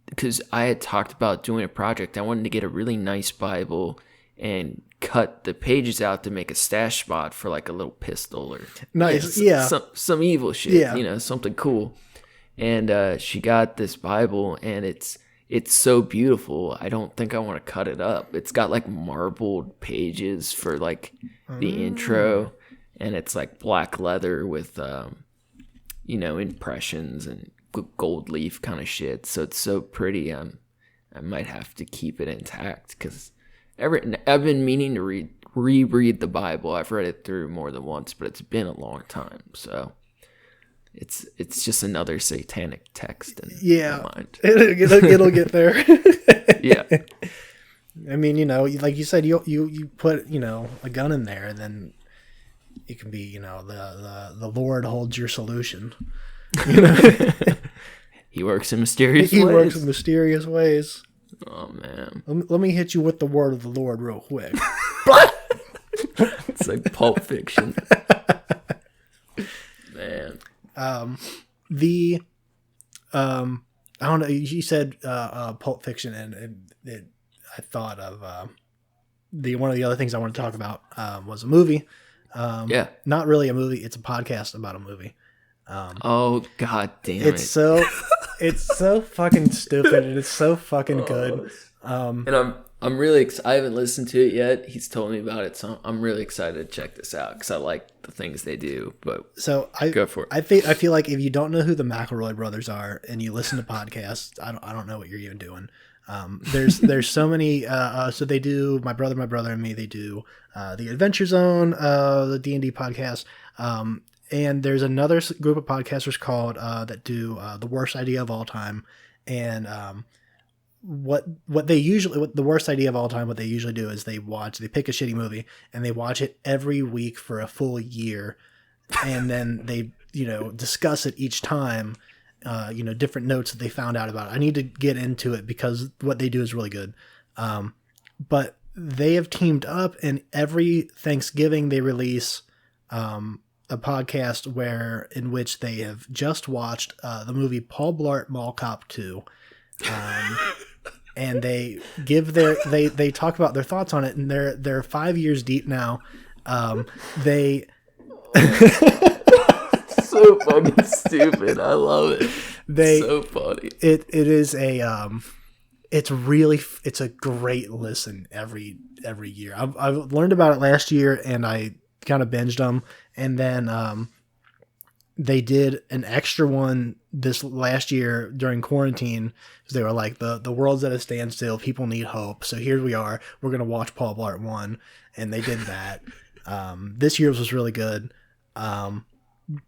because I had talked about doing a project, I wanted to get a really nice Bible and cut the pages out to make a stash spot for like a little pistol or nice, some evil shit, something cool. And she got this Bible, and it's so beautiful. I don't think I want to cut it up. It's got like marbled pages for like the intro, and it's like black leather with impressions and gold leaf kind of shit. So it's so pretty. I might have to keep it intact because I've been meaning to reread the Bible. I've read it through more than once, but it's been a long time. So it's just another satanic text in my mind. It'll get there. Yeah. I mean, like you said, you put a gun in there, and then it can be the Lord holds your solution. He works in mysterious ways. He works in mysterious ways. Oh man. Let me hit you with the word of the Lord real quick. It's like Pulp Fiction. Man. I don't know. You said Pulp Fiction, and I thought of one of the other things I want to talk about was a movie. Not really a movie. It's a podcast about a movie. Oh god damn it! It's so fucking stupid, and it's so fucking good. And I'm really I haven't listened to it yet. He's told me about it, so I'm really excited to check this out because I like the things they do. But go for it. I feel like if you don't know who the McElroy brothers are and you listen to podcasts, I don't know what you're even doing. There's so many. So they do my brother and me. They do the Adventure Zone, the D&D podcast. And there's another group of podcasters called that do the worst idea of all time. And what the worst idea of all time, what they usually do is they pick a shitty movie and they watch it every week for a full year, and then they discuss it each time. Different notes that they found out about it. I need to get into it because what they do is really good. But they have teamed up, and every Thanksgiving they release a podcast in which they have just watched the movie Paul Blart Mall Cop 2. And they give they talk about their thoughts on it, and they're 5 years deep now. They so fucking stupid. I love it. So funny. It is it's a great listen every year. I've learned about it last year, and I kind of binged them, and then they did an extra one this last year during quarantine. They were like, the world's at a standstill. People need hope. So here we are. We're going to watch Paul Blart 1. And they did that. This year's was really good.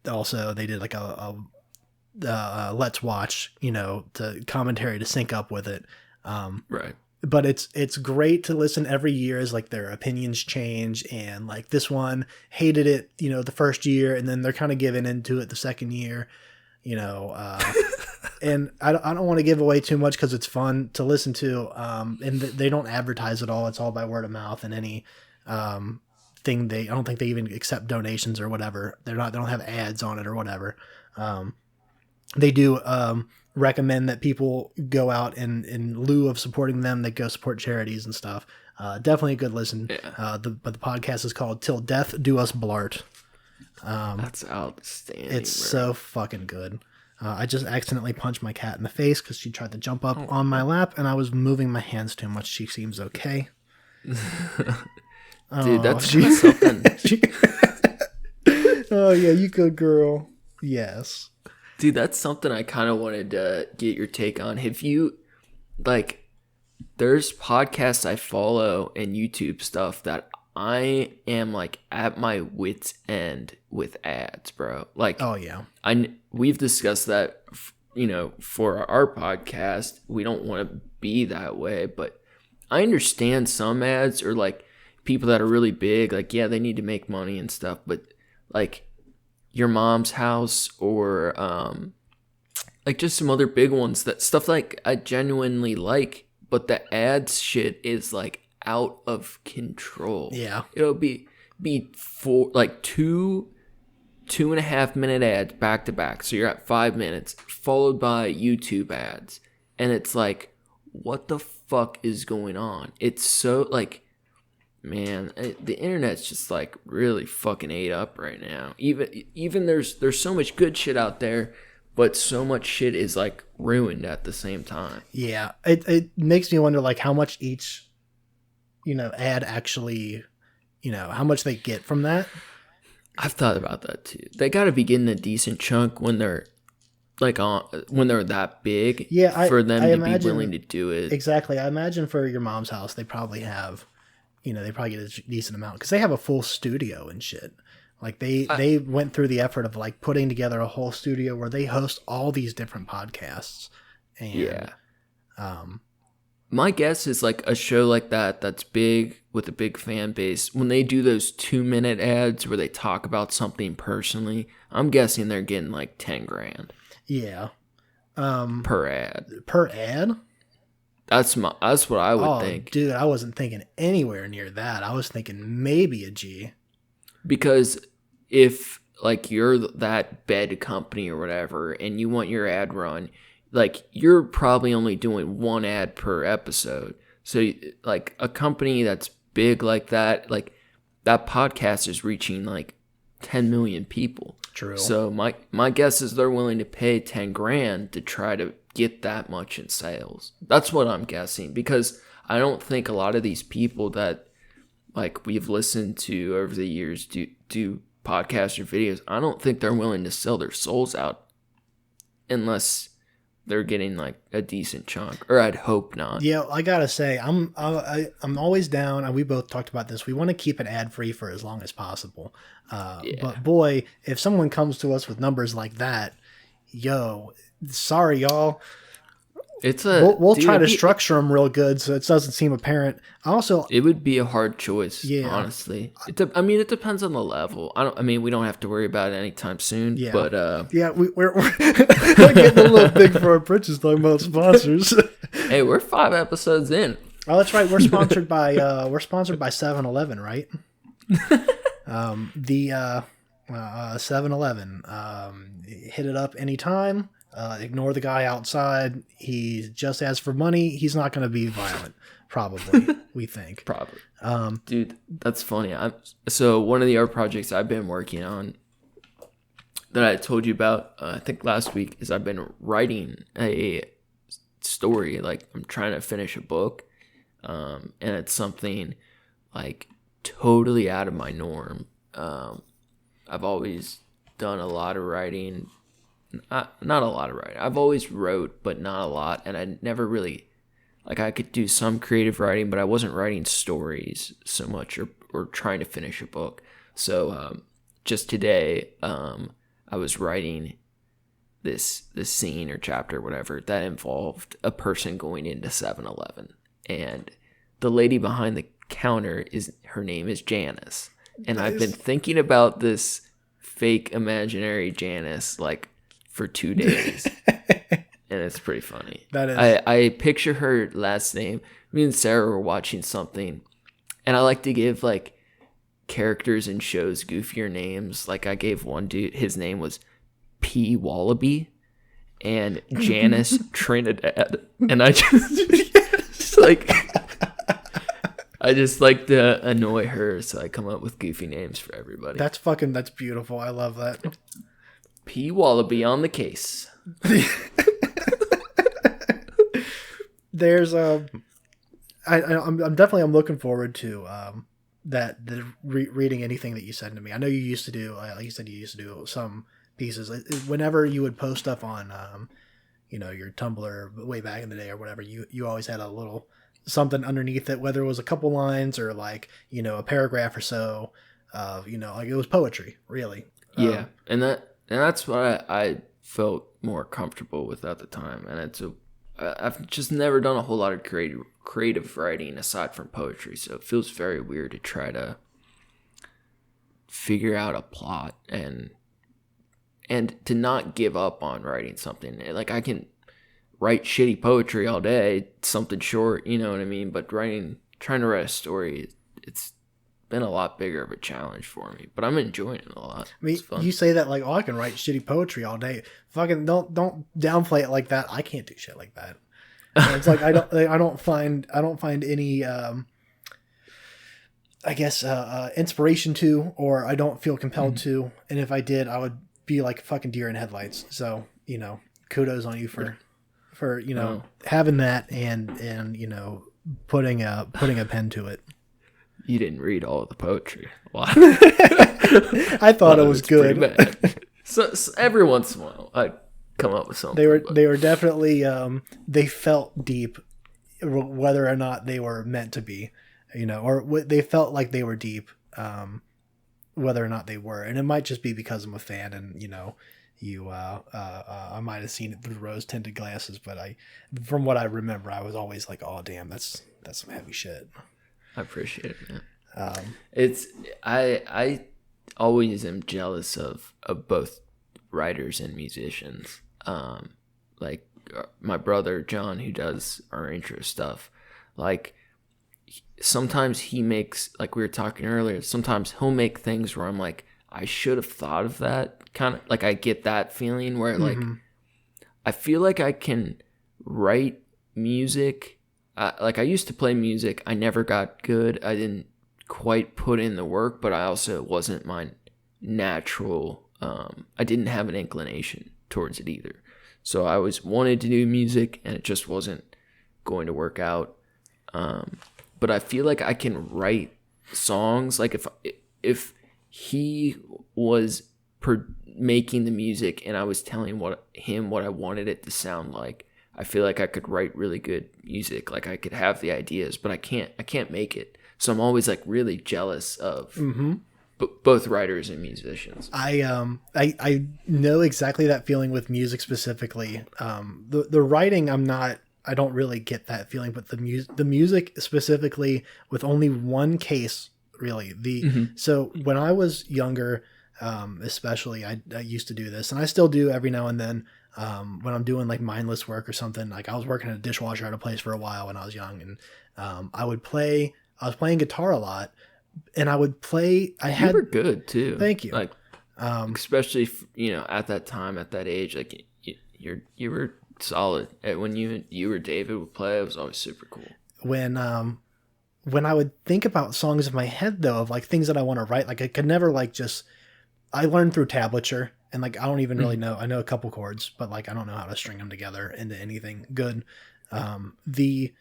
Also, they did like a let's watch, to commentary to sync up with it. Right. But it's great to listen every year as like their opinions change, and like this one hated it, the first year, and then they're kind of giving into it the second year, and I don't want to give away too much because it's fun to listen to. And they don't advertise at all. It's all by word of mouth, and any thing I don't think they even accept donations or whatever. They don't have ads on it or whatever. They do recommend that people go out and in lieu of supporting them, they go support charities and stuff. Definitely a good listen. Yeah. But the podcast is called Till Death Do Us Blart. That's outstanding. It's so fucking good. I just accidentally punched my cat in the face because she tried to jump up on my lap, and I was moving my hands too much. She seems okay. Dude, that's something. Oh yeah, you good girl. Yes. Dude, that's something I kind of wanted to get your take on. Have you, there's podcasts I follow and YouTube stuff that I am, at my wit's end with ads, bro. Oh, yeah. We've discussed that, for our podcast, we don't want to be that way, but I understand some ads or like people that are really big, like, yeah, they need to make money and stuff, but like Your Mom's House or like just some other big ones, that stuff like I genuinely like, but the ads shit is like out of control. Yeah. It'll be for like 2.5 minute ads back to back. So you're at 5 minutes, followed by YouTube ads. And it's like, what the fuck is going on? It's so like, man, the internet's just like really fucking ate up right now. Even there's so much good shit out there, but so much shit is like ruined at the same time. Yeah. It makes me wonder like how much each, ad actually, how much they get from that. I've thought about that too. They got to be getting a decent chunk when they're like when they're that big. Yeah, for them to be willing to do it. Exactly. I imagine for Your Mom's House, they probably have, they probably get a decent amount because they have a full studio and shit. Like they went through the effort of like putting together a whole studio where they host all these different podcasts. And, yeah. My guess is like a show like that's big with a big fan base. When they do those 2-minute ads where they talk about something personally, I'm guessing they're getting like 10 grand. Yeah. Per ad. Per ad? That's what I would think. Dude, I wasn't thinking anywhere near that. I was thinking maybe a G. Because if like you're that bed company or whatever and you want your ad run, like you're probably only doing one ad per episode. So like a company that's big like that podcast is reaching like 10 million people. True. So my guess is they're willing to pay 10 grand to try to get that much in sales. That's what I'm guessing, because I don't think a lot of these people that like we've listened to over the years do podcasts or videos, I don't think they're willing to sell their souls out unless they're getting like a decent chunk, or I'd hope not. Yeah, I gotta say, I'm always down, and we both talked about this. We want to keep it ad free for as long as possible. But boy, if someone comes to us with numbers like that, sorry y'all. We'll try to structure them real good so it doesn't seem apparent. Also, it would be a hard choice. Yeah, honestly. It depends on the level. We don't have to worry about it anytime soon. Yeah, but we're getting a little big for our britches talking about sponsors. Hey, we're 5 episodes in. Oh, that's right. We're sponsored by 7-Eleven, right? The 7-Eleven. Hit it up anytime. Ignore the guy outside. He just asks for money. He's not going to be violent, probably, we think. Probably. Dude, that's funny. So one of the art projects I've been working on that I told you about, I think last week, is I've been writing a story. Like, I'm trying to finish a book, and it's something, like, totally out of my norm. I've always done a lot of writing. Not a lot of writing. I've always wrote, but not a lot. And I never really, like, I could do some creative writing, but I wasn't writing stories so much or trying to finish a book. So just today, I was writing this scene or chapter or whatever that involved a person going into 7-Eleven. And the lady behind the counter, her name is Janice. And I've been thinking about this fake imaginary Janice, like, for 2 days. And it's pretty funny. That is. I picture her last name. Me and Sarah were watching something, and I like to give like characters in shows goofier names. Like I gave one dude, his name was P. Wallaby, and Janice Trinidad. And I just like I just like to annoy her, so I come up with goofy names for everybody. That's beautiful. I love that. P. Wallaby on the case. There's I'm looking forward to reading anything that you send to me. I know you used to do, like you said, you used to do some pieces. Whenever you would post stuff on your Tumblr way back in the day or whatever, you always had a little something underneath it, whether it was a couple lines or like a paragraph or so. Like it was poetry, really. Yeah, and that's what I felt more comfortable with at the time. And I've just never done a whole lot of creative writing aside from poetry, so it feels very weird to try to figure out a plot and to not give up on writing something. Like, I can write shitty poetry all day, something short, you know what I mean? But trying to write a story, it's been a lot bigger of a challenge for me, but I'm enjoying it a lot. I mean, you say that like, oh, I can write shitty poetry all day. Fucking don't downplay it like that. I can't do shit like that. And it's like I don't find any I guess inspiration to, or I don't feel compelled to. And if I did, I would be like fucking deer in headlights. So, you know, kudos on you for you know, having that and you know, putting a pen to it. You didn't read all of the poetry. Wow. I thought it was good. So every once in a while, I'd come up with something. They were definitely they felt deep, whether or not they were meant to be, you know, or they felt like they were deep, whether or not they were. And it might just be because I'm a fan, and you know, I might have seen it through rose tinted glasses, but from what I remember, I was always like, oh damn, that's some heavy shit. I appreciate it, man. I always am jealous of both writers and musicians. Like my brother John, who does our intro stuff. Like sometimes he makes, like we were talking earlier, sometimes he'll make things where I'm like, I should have thought of that. Kind of like I get that feeling where like I feel like I can write music. Like I used to play music. I never got good. I didn't quite put in the work, but I also wasn't my natural. I didn't have an inclination towards it either. So I always wanted to do music, and it just wasn't going to work out. But I feel like I can write songs. Like if he was making the music and I was telling him what I wanted it to sound like, I feel like I could write really good music. Like I could have the ideas, but I can't make it. So I'm always like really jealous of both writers and musicians. I know exactly that feeling with music specifically. The writing, I don't really get that feeling, but the music specifically, with only one case really. So when I was younger, especially I used to do this, and I still do every now and then. When I'm doing like mindless work or something, like I was working at a dishwasher at a place for a while when I was young, and I was playing guitar a lot, and I would play. You were good too. Thank you. Like, especially you know, at that time, at that age, like you were solid. When you or David would play, it was always super cool. When I would think about songs in my head though, of like things that I want to write, like I could never like just. I learned through tablature. And like, I don't even really know. I know a couple chords, but like, I don't know how to string them together into anything good. The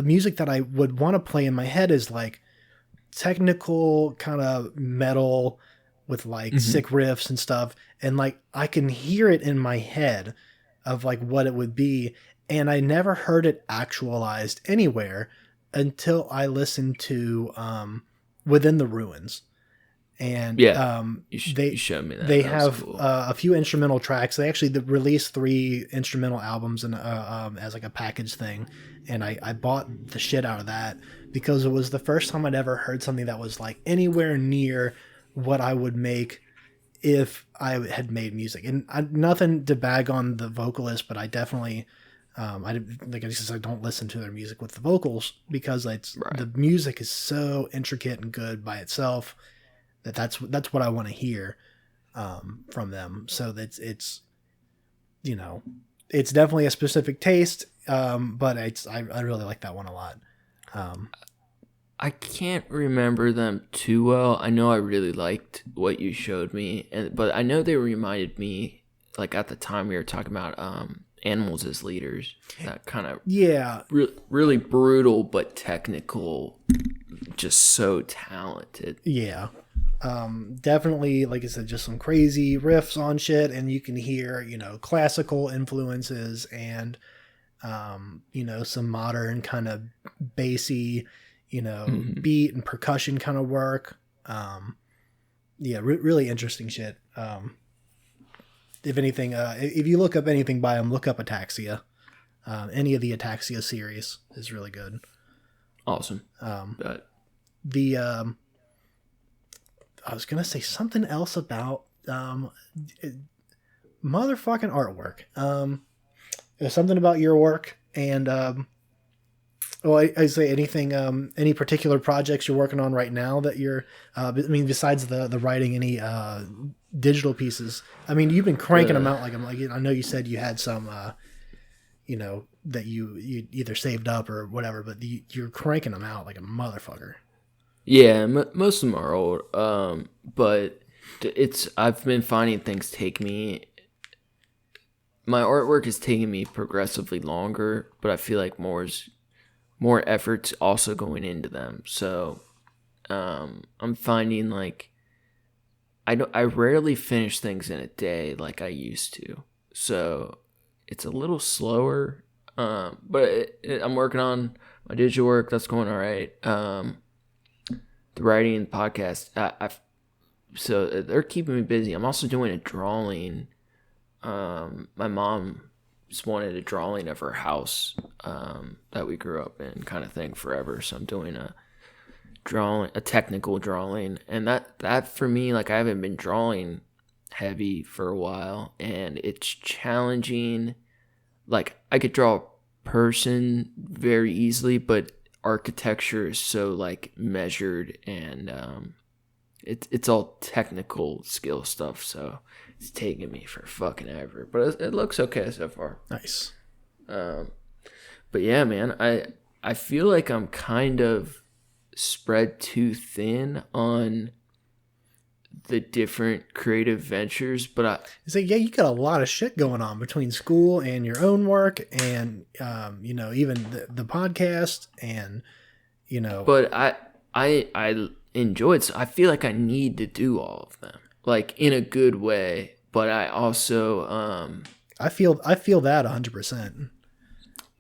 music that I would want to play in my head is like technical kind of metal with like sick riffs and stuff. And like, I can hear it in my head of like what it would be. And I never heard it actualized anywhere until I listened to Within the Ruins. And you showed me that. They that have cool. A few instrumental tracks. They actually released 3 instrumental albums and as like a package thing. And I bought the shit out of that because it was the first time I'd ever heard something that was like anywhere near what I would make if I had made music. And nothing to bag on the vocalist, but I definitely I don't listen to their music with the vocals because the music is so intricate and good by itself. That's what I want to hear from them. So it's you know, it's definitely a specific taste, but I really like that one a lot. I can't remember them too well. I know I really liked what you showed me, but I know they reminded me, like at the time we were talking about Animals as Leaders. That kind of really brutal but technical, just so talented. Yeah. Definitely, like I said, just some crazy riffs on shit, and you can hear, you know, classical influences and, you know, some modern kind of bassy, you know, beat and percussion kind of work. Really interesting shit. if anything, if you look up anything by him, look up Ataxia. Any of the Ataxia series is really good. Awesome. The I was gonna say something else about motherfucking artwork. There's something about your work, and I say anything. Any particular projects you're working on right now that you're? I mean, besides the writing, any digital pieces? I mean, you've been cranking them out. Like I know you said you had some, that you either saved up or whatever, but you're cranking them out like a motherfucker. Yeah, most of them are old. But I've been finding things take me. My artwork is taking me progressively longer, but I feel like more effort's also going into them. So, I'm finding like I rarely finish things in a day like I used to. So it's a little slower. But I'm working on my digital work. That's going all right. The writing and podcast, so they're keeping me busy. I'm also doing a drawing. My mom just wanted a drawing of her house that we grew up in, kind of thing, forever. So I'm doing a technical drawing, and that for me, like, I haven't been drawing heavy for a while, and it's challenging. Like, I could draw a person very easily, but architecture is so like measured, and it's all technical skill stuff, so it's taking me for fucking ever, but it looks okay so far. Nice. But yeah, man, I feel like I'm kind of spread too thin on the different creative ventures, but you got a lot of shit going on between school and your own work, and even the podcast, and But I enjoy it. So I feel like I need to do all of them, like, in a good way. But I also I feel that 100%.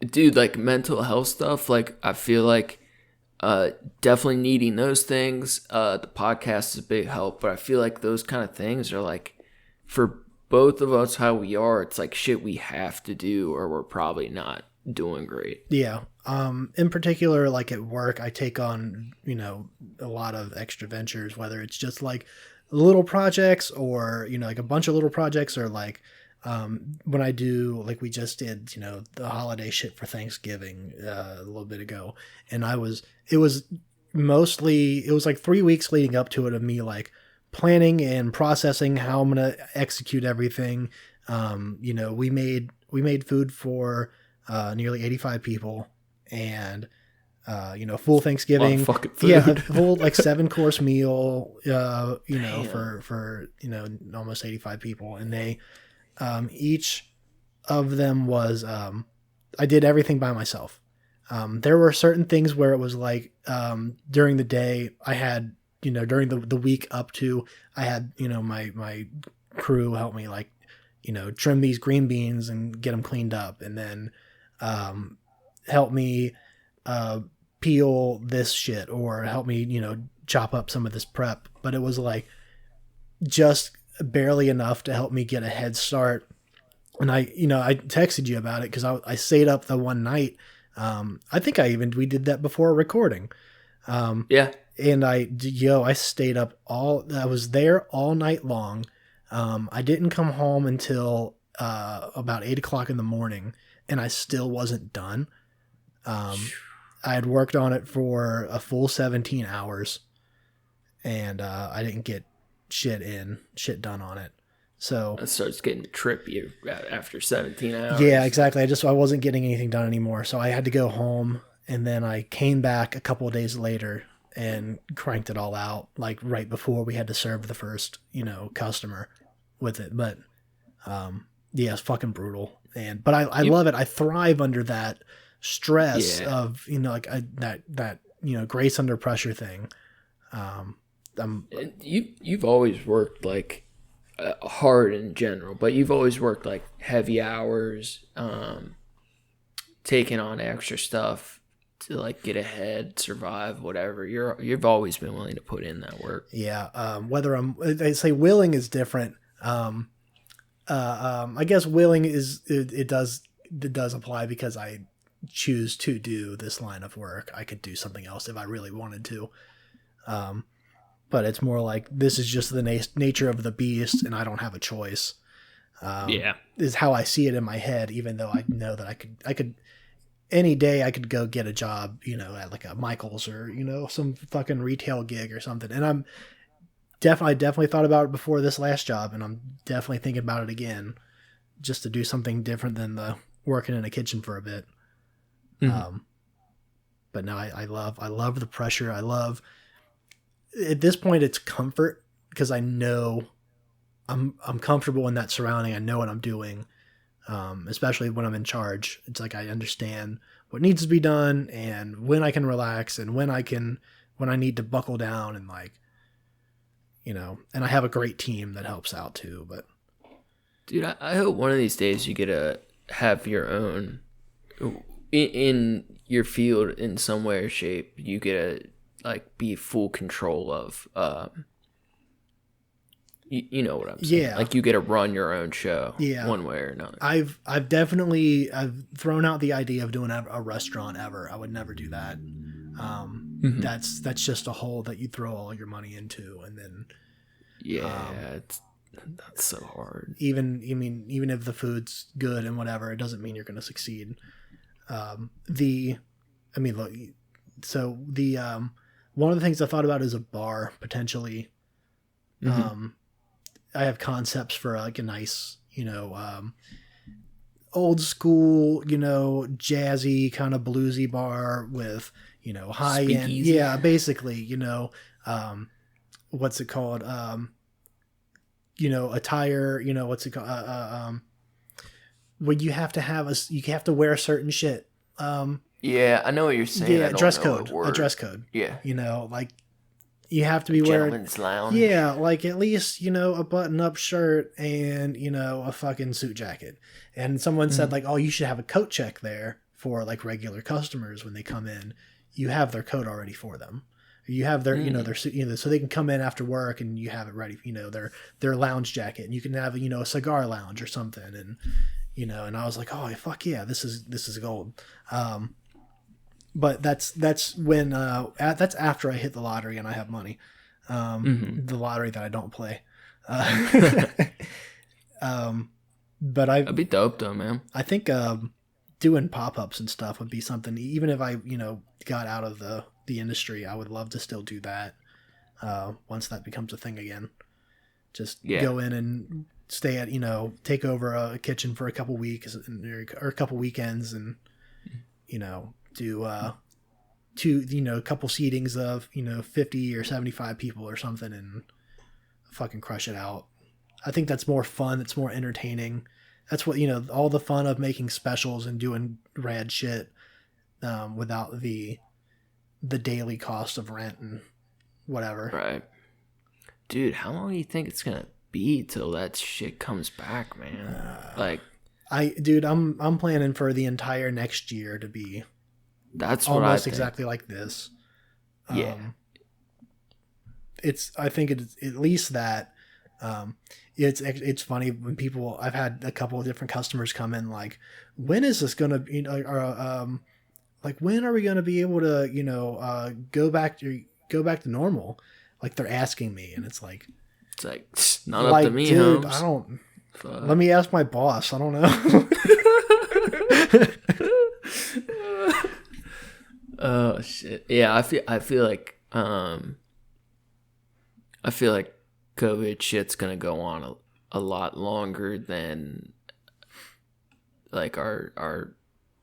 Dude, like, mental health stuff. Like, I feel like definitely needing those things. The podcast is a big help, but I feel like those kind of things are like, for both of us, how we are, it's like shit we have to do, or we're probably not doing great. Yeah. In particular, like at work, I take on, a lot of extra ventures, whether it's just like little projects or, like a bunch of little projects, or like, when I do, like we just did, the holiday shit for Thanksgiving, a little bit ago. And it was like 3 weeks leading up to it of me like planning and processing how I'm going to execute everything. We made food for, nearly 85 people, and full Thanksgiving. Fucking food. Yeah, a full like 7-course meal. For almost 85 people, and they each of them was I did everything by myself. There were certain things where it was like during the day I had during the week up to I had my crew help me like trim these green beans and get them cleaned up, and then help me peel this shit, or help me chop up some of this prep. But it was like just barely enough to help me get a head start. And I texted you about it because I stayed up the one night. I think we did that before recording. Yeah. And I stayed up I was there all night long. I didn't come home until about 8:00 in the morning, and I still wasn't done. I had worked on it for a full 17 hours, and I didn't get shit done on it. So it starts getting trippy after 17 hours. Yeah, exactly. I wasn't getting anything done anymore, so I had to go home, and then I came back a couple of days later and cranked it all out, like right before we had to serve the first customer with it. But yeah, it's fucking brutal. But I love it. I thrive under that stress of that grace under pressure thing. You've always worked like hard in general, but you've always worked like heavy hours, taking on extra stuff to like get ahead, survive, whatever. You've always been willing to put in that work. Yeah. Whether I say willing is different. I guess willing is it does apply because I choose to do this line of work. I could do something else if I really wanted to. But it's more like this is just the nature of the beast, and I don't have a choice. Yeah. Is how I see it in my head. Even though I know that I could any day I could go get a job, at like a Michael's or some fucking retail gig or something. And I definitely thought about it before this last job, and I'm definitely thinking about it again, just to do something different than the working in a kitchen for a bit. Mm-hmm. But no, I love the pressure. I love, at this point, it's comfort because I know I'm comfortable in that surrounding. I know what I'm doing, especially when I'm in charge. It's like I understand what needs to be done and when I can relax and when I need to buckle down and and I have a great team that helps out too. But dude, I hope one of these days you get to have your own in your field in some way or shape. You get to like be full control of. You know what I'm saying? Yeah. Like you get to run your own show. Yeah. One way or another. I've thrown out the idea of doing a restaurant ever. I would never do that. That's just a hole that you throw all your money into, and then that's so hard. Even if the food's good and whatever, it doesn't mean you're going to succeed. One of the things I thought about is a bar potentially. I have concepts for like a nice, old school, jazzy kind of bluesy bar with, high end. Yeah, basically, what's it called? Attire, what's it called? When you have to wear certain shit. Yeah, I know what you're saying. Yeah, dress code. A dress code. Yeah. Like you have to be wearing. Gentleman's lounge. Yeah, like at least, a button-up shirt and, a fucking suit jacket. And someone said like, oh, you should have a coat check there for like regular customers when they come in. You have their coat already for them. You have their, their suit, so they can come in after work and you have it ready, their lounge jacket, and you can have, a cigar lounge or something. And, and I was like, oh, fuck yeah, this is gold. But that's when that's after I hit the lottery and I have money, the lottery that I don't play. But that'd be dope though, man. I think doing pop-ups and stuff would be something. Even if I got out of the industry, I would love to still do that once that becomes a thing again. Just go in and stay at take over a kitchen for a couple weeks or a couple weekends and do a couple seatings of 50 or 75 people or something and fucking crush it out. I think that's more fun. It's more entertaining. That's what all the fun of making specials and doing rad shit without the daily cost of rent and whatever. Right, dude. How long do you think it's gonna be till that shit comes back, man? I'm planning for the entire next year to be. That's what almost I think. Exactly like this. Yeah. I think it's at least that. It's funny when I've had a couple of different customers come in like, when is this gonna be? Like when are we gonna be able to go back to normal? Like they're asking me, and it's like not up to me, dude. Holmes. I don't. Fuck. Let me ask my boss. I don't know. Oh shit! Yeah, I feel like COVID shit's gonna go on a lot longer than like our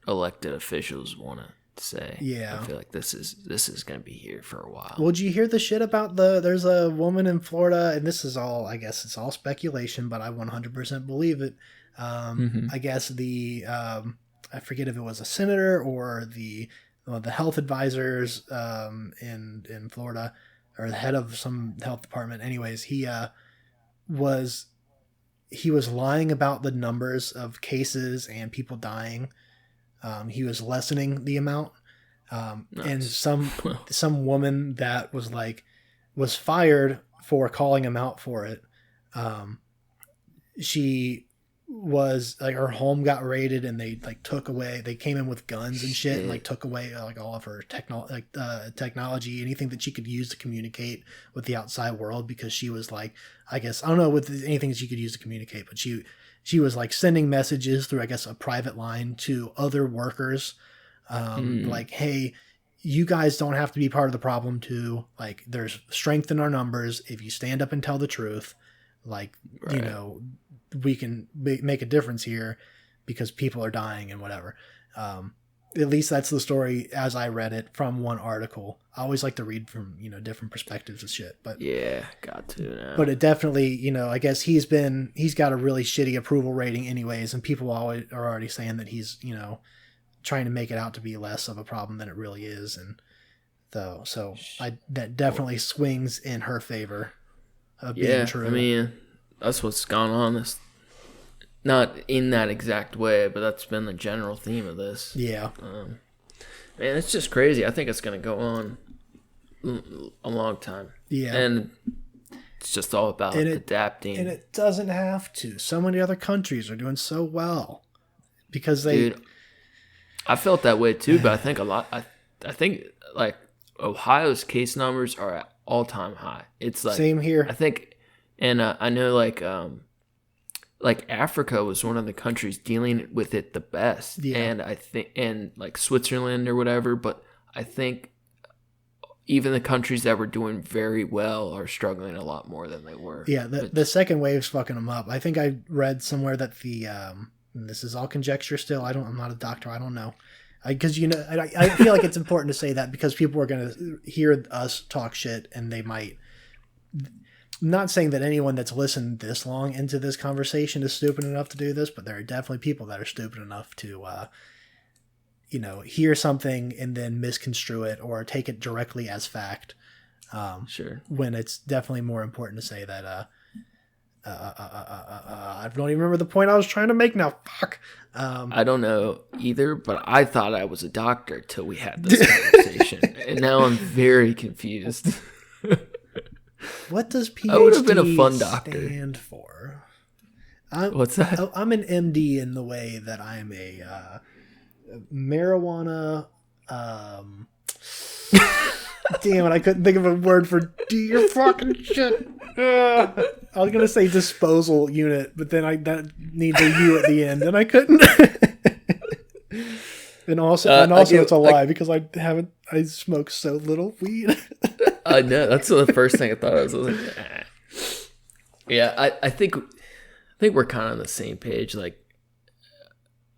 elected officials want to say. Yeah, I feel like this is gonna be here for a while. Well, did you hear the shit about there's a woman in Florida, and this is all, I guess it's all speculation, but I 100% believe it. I guess I forget if it was a senator or the health advisors in Florida, or the head of some health department. Anyways, he was lying about the numbers of cases and people dying. He was lessening the amount. And some woman that was fired for calling him out for it. She was like her home got raided and they like took away. They came in with guns and shit and like Shit. took away like all of her technology, anything that she could use to communicate with the outside world because she was like, I guess I don't know with anything that she could use to communicate, but she was like sending messages through I guess a private line to other workers, like, hey, you guys don't have to be part of the problem too. Like, there's strength in our numbers if you stand up and tell the truth. Like, you know, we can make a difference here because people are dying and whatever. At least that's the story as I read it from one article. I always like to read from, you know, different perspectives and shit. But Yeah, got to now. but it definitely, you know, I guess he's got a really shitty approval rating anyways, and people always are already saying that he's, you know, trying to make it out to be less of a problem than it really is, and so that definitely swings in her favor of being true. I mean, that's what's gone on. This, not in that exact way, but that's been the general theme of this. Yeah. Man, it's just crazy. I think it's gonna go on a long time. Yeah. And it's just all about adapting. And it doesn't have to. So many other countries are doing so well because they. Dude, I felt that way too, but I think I think like Ohio's case numbers are at all-time high. It's like same here. I think, and I know like Africa was one of the countries dealing with it the best, and I think, and like Switzerland or whatever. But I think even the countries that were doing very well are struggling a lot more than they were. Yeah, the second wave's fucking them up. I think I read somewhere that the this is all conjecture still. I'm not a doctor. I don't know. Because, you know, I feel like it's important to say that because people are going to hear us talk shit and they might. I'm not saying that anyone that's listened this long into this conversation is stupid enough to do this, but there are definitely people that are stupid enough to, you know, hear something and then misconstrue it or take it directly as fact. Sure. When it's definitely more important to say that. I don't even remember the point I was trying to make now. Fuck. I don't know either, but I thought I was a doctor till we had this conversation, and now I'm very confused. What does PhD I would have been a fun doctor. Stand for? What's that? I'm an MD in the way that I'm a marijuana. Damn it! I couldn't think of a word for your fucking shit. I was gonna say disposal unit, but then that needs a U at the end, and I couldn't. and also, it's a lie because I smoke so little weed. I know, that's the first thing I thought. I was like, yeah, I think we're kind of on the same page. Like,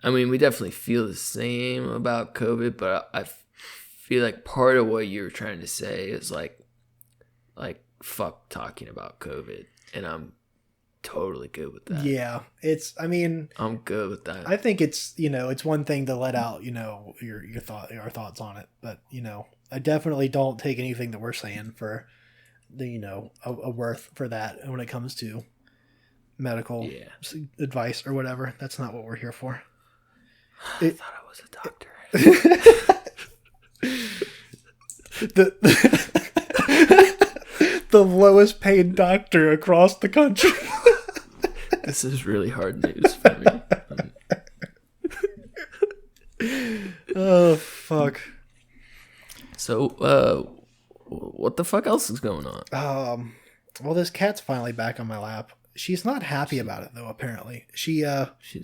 I mean, we definitely feel the same about COVID, but I feel like part of what you were trying to say is like fuck talking about COVID, and I'm totally good with that. Yeah, I'm good with that. I think it's, you know, it's one thing to let out, you know, our thoughts on it, but, you know, I definitely don't take anything that we're saying for the, you know, a worth for that when it comes to medical advice or whatever. That's not what we're here for. I thought I was a doctor. The lowest paid doctor across the country. This is really hard news for me. Oh, fuck. So, what the fuck else is going on? Well, this cat's finally back on my lap. She's not happy about it, though, apparently. She's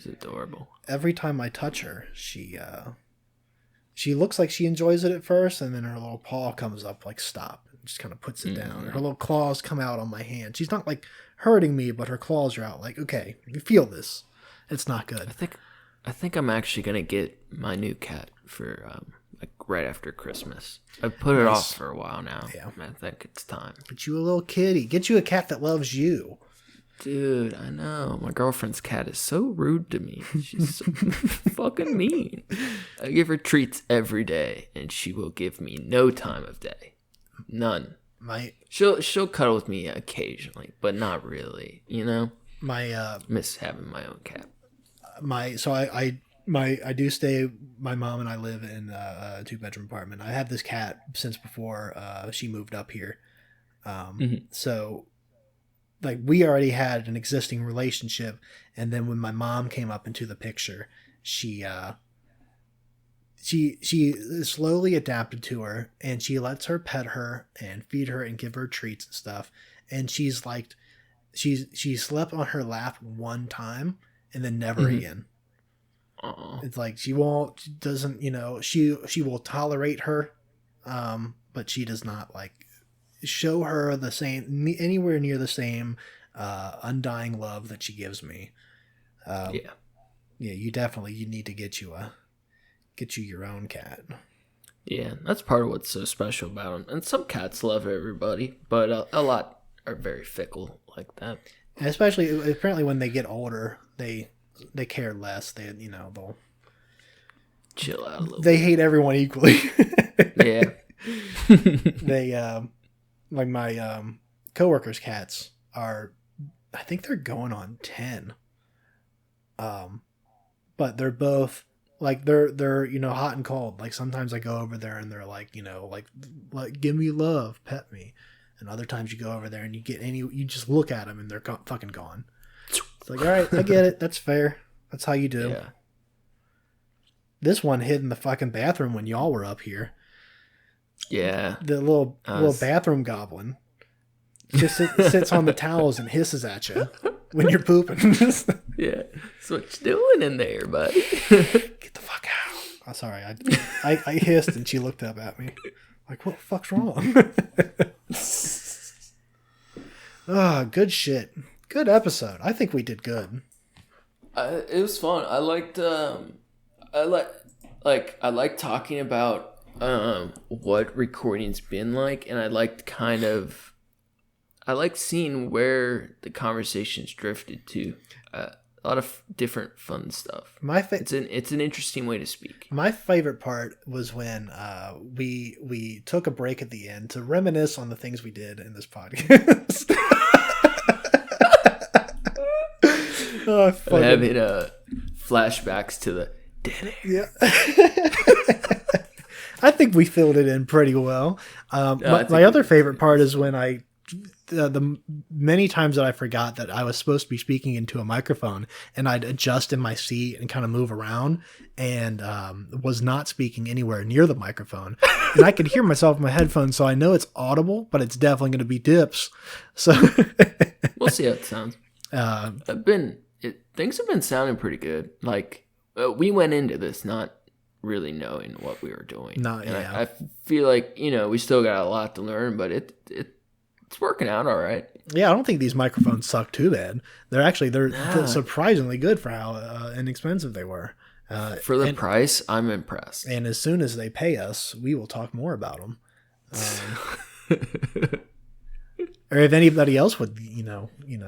adorable. Every time I touch her, she looks like she enjoys it at first, and then her little paw comes up like, stop. Just kind of puts it down. Her little claws come out on my hand. She's not like hurting me, but her claws are out. Like, okay, you feel this. It's not good. I think I'm actually gonna get my new cat for like right after Christmas. I've put it off for a while now. Yeah, I think it's time. Get you a little kitty. Get you a cat that loves you. Dude, I know. My girlfriend's cat is so rude to me. She's so fucking mean. I give her treats every day, and she will give me no time of day. None. She'll cuddle with me occasionally, but not really. You know. Miss having my own cat. I do stay. My mom and I live in a 2-bedroom apartment. I had this cat since before she moved up here. So like we already had an existing relationship, and then when my mom came up into the picture, she slowly adapted to her, and she lets her pet her and feed her and give her treats and stuff. And she's like, she slept on her lap one time and then never again. It's like she doesn't, she will tolerate her, but she does not like show her the same, anywhere near the same undying love that she gives me. Yeah, you need to get you your own cat. Yeah, that's part of what's so special about them. And some cats love everybody, but a lot are very fickle like that. And especially apparently when they get older, they care less. They'll chill out a little. They hate everyone equally. Yeah. They like my coworkers' cats are, I think they're going on 10. But they're both like they're hot and cold. Like sometimes I go over there and they're like, like give me love, pet me. And other times you go over there and you just look at them and they're fucking gone. It's like, all right, I get it. That's fair. That's how you do. Yeah. This one hid in the fucking bathroom when y'all were up here. Yeah. The little bathroom goblin just sits on the towels and hisses at you when you're pooping. Yeah. That's what you doing in there, buddy. Get the fuck out. Oh, sorry. I hissed and she looked up at me. Like, what the fuck's wrong? Oh, good shit. Good episode. I think we did good. It was fun. I liked I like talking about what recording's been like, and I liked seeing where the conversations drifted to. A lot of different fun stuff. It's an interesting way to speak. My favorite part was when we took a break at the end to reminisce on the things we did in this podcast. I'm having flashbacks to the dead air. Yeah. I think we filled it in pretty well. My other favorite part is when the many times that I forgot that I was supposed to be speaking into a microphone, and I'd adjust in my seat and kind of move around, and was not speaking anywhere near the microphone. And I could hear myself in my headphones, so I know it's audible, but it's definitely going to be dips. So we'll see how it sounds. Things have been sounding pretty good. Like we went into this not really knowing what we were doing. I feel like we still got a lot to learn, but it's working out all right. Yeah, I don't think these microphones suck too bad. They're surprisingly good for how inexpensive they were. For the price, I'm impressed. And as soon as they pay us, we will talk more about them. Or if anybody else would,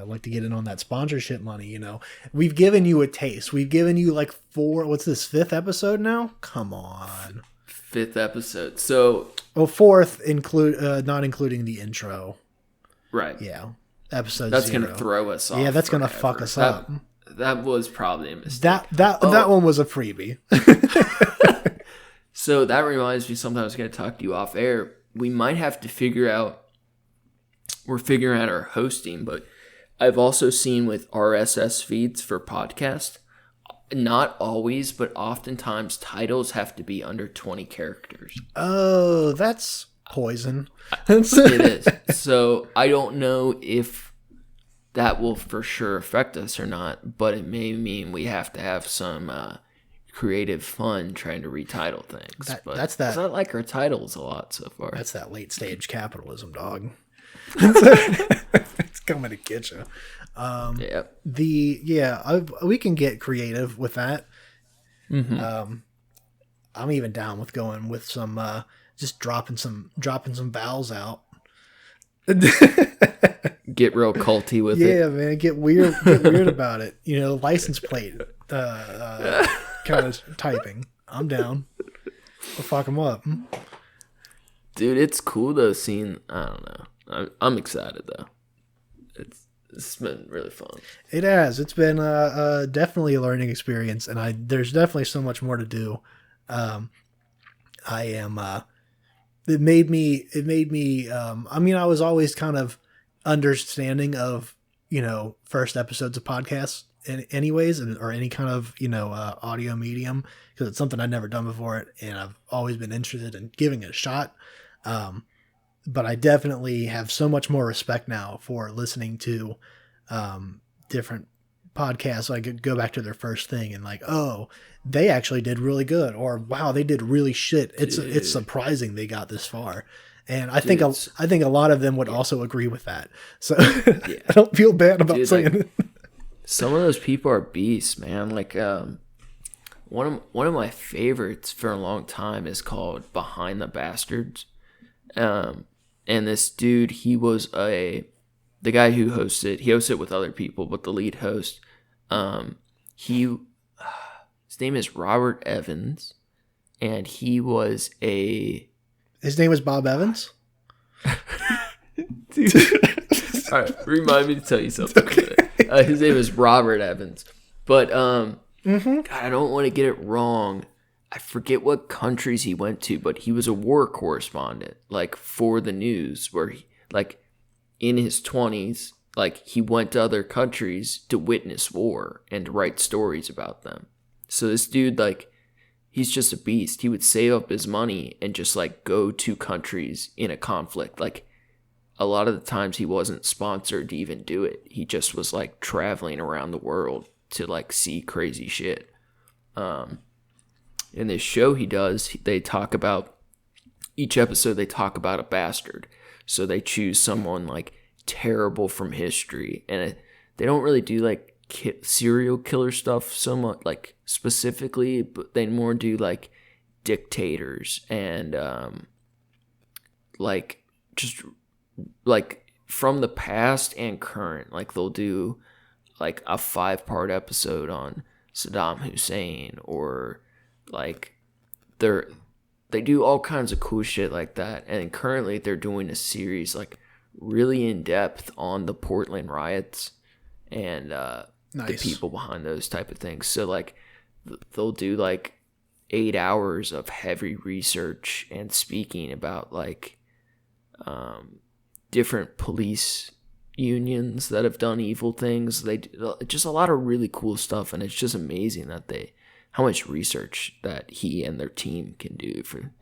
like to get in on that sponsorship money, we've given you a taste. We've given you like what's this, 5th episode now? Come on. 5th episode. So, 4th not including the intro. Right. Yeah. Episode That's 0. going to throw us off. Yeah, that's going to fuck us up. That was probably a mistake. That one was a freebie. So that reminds me, something I was going to talk to you off air. We might have to we're figuring out our hosting, but I've also seen with RSS feeds for podcasts, not always, but oftentimes titles have to be under 20 characters. Oh, that's poison. It is. So I don't know if that will for sure affect us or not, but it may mean we have to have some creative fun trying to retitle things. I like our titles a lot so far. That's that late stage capitalism, dog. It's coming to get you. We can get creative with that. Mm-hmm. I'm even down with going with some just dropping some vowels out. Get real culty with it. Yeah, man, get weird about it. License plate kind of typing. I'm down. We'll fuck them up. Dude, it's cool though seeing, I don't know. I'm excited though. It's been really fun. It has. It's been definitely a learning experience, and there's definitely so much more to do. It made me. I was always kind of understanding of first episodes of podcasts anyways, or any kind of, audio medium, because it's something I'd never done before, and I've always been interested in giving it a shot. But I definitely have so much more respect now for listening to different podcasts. I could go back to their first thing and like, oh, they actually did really good, or wow, they did really shit. It's surprising they got this far. And I think a lot of them would also agree with that. So I don't feel bad about saying it. Some of those people are beasts, man. Like one of my favorites for a long time is called Behind the Bastards. And this dude, he was the guy who hosted. He hosted with other people, but the lead host, his name is Robert Evans, and he was His name was Bob Evans? Dude. All right, remind me to tell you something. Okay. His name is Robert Evans. But, God, I don't want to get it wrong. I forget what countries he went to, but he was a war correspondent, like, for the news, where, in his 20s, he went to other countries to witness war and to write stories about them. So this dude, he's just a beast. He would save up his money and just go to countries in a conflict. A lot of the times he wasn't sponsored to even do it. He just was traveling around the world to see crazy shit. In this show he does, they talk about each episode. They talk about a bastard. So they choose someone terrible from history, and they don't really do serial killer stuff so much specifically, but they more do dictators and just from the past and current. They'll do a 5-part episode on Saddam Hussein, or they do all kinds of cool shit like that. And currently they're doing a series really in depth on the Portland riots and the people behind those type of things. So they'll do 8 hours of heavy research and speaking about different police unions that have done evil things. They do just a lot of really cool stuff, and it's just amazing that how much research that he and their team can do. For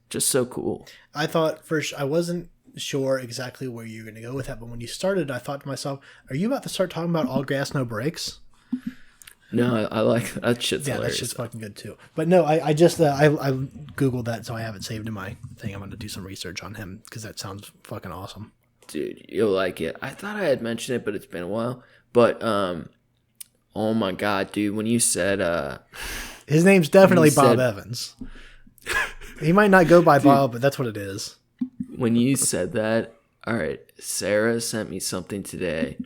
just so cool. I thought first, I wasn't sure exactly where you were going to go with that, but when you started, I thought to myself, are you about to start talking about All Gas No Brakes? No, I like that shit's hilarious. That shit's fucking good too. But no, I just I googled that, so I have it saved in my thing. I'm going to do some research on him because that sounds fucking awesome. Dude, you'll like it. I thought I had mentioned it, but it's been a while. But oh my god, dude, when you said his name's definitely Bob Evans. He might not go by Bob, but that's what it is. When you said that, all right, Sarah sent me something today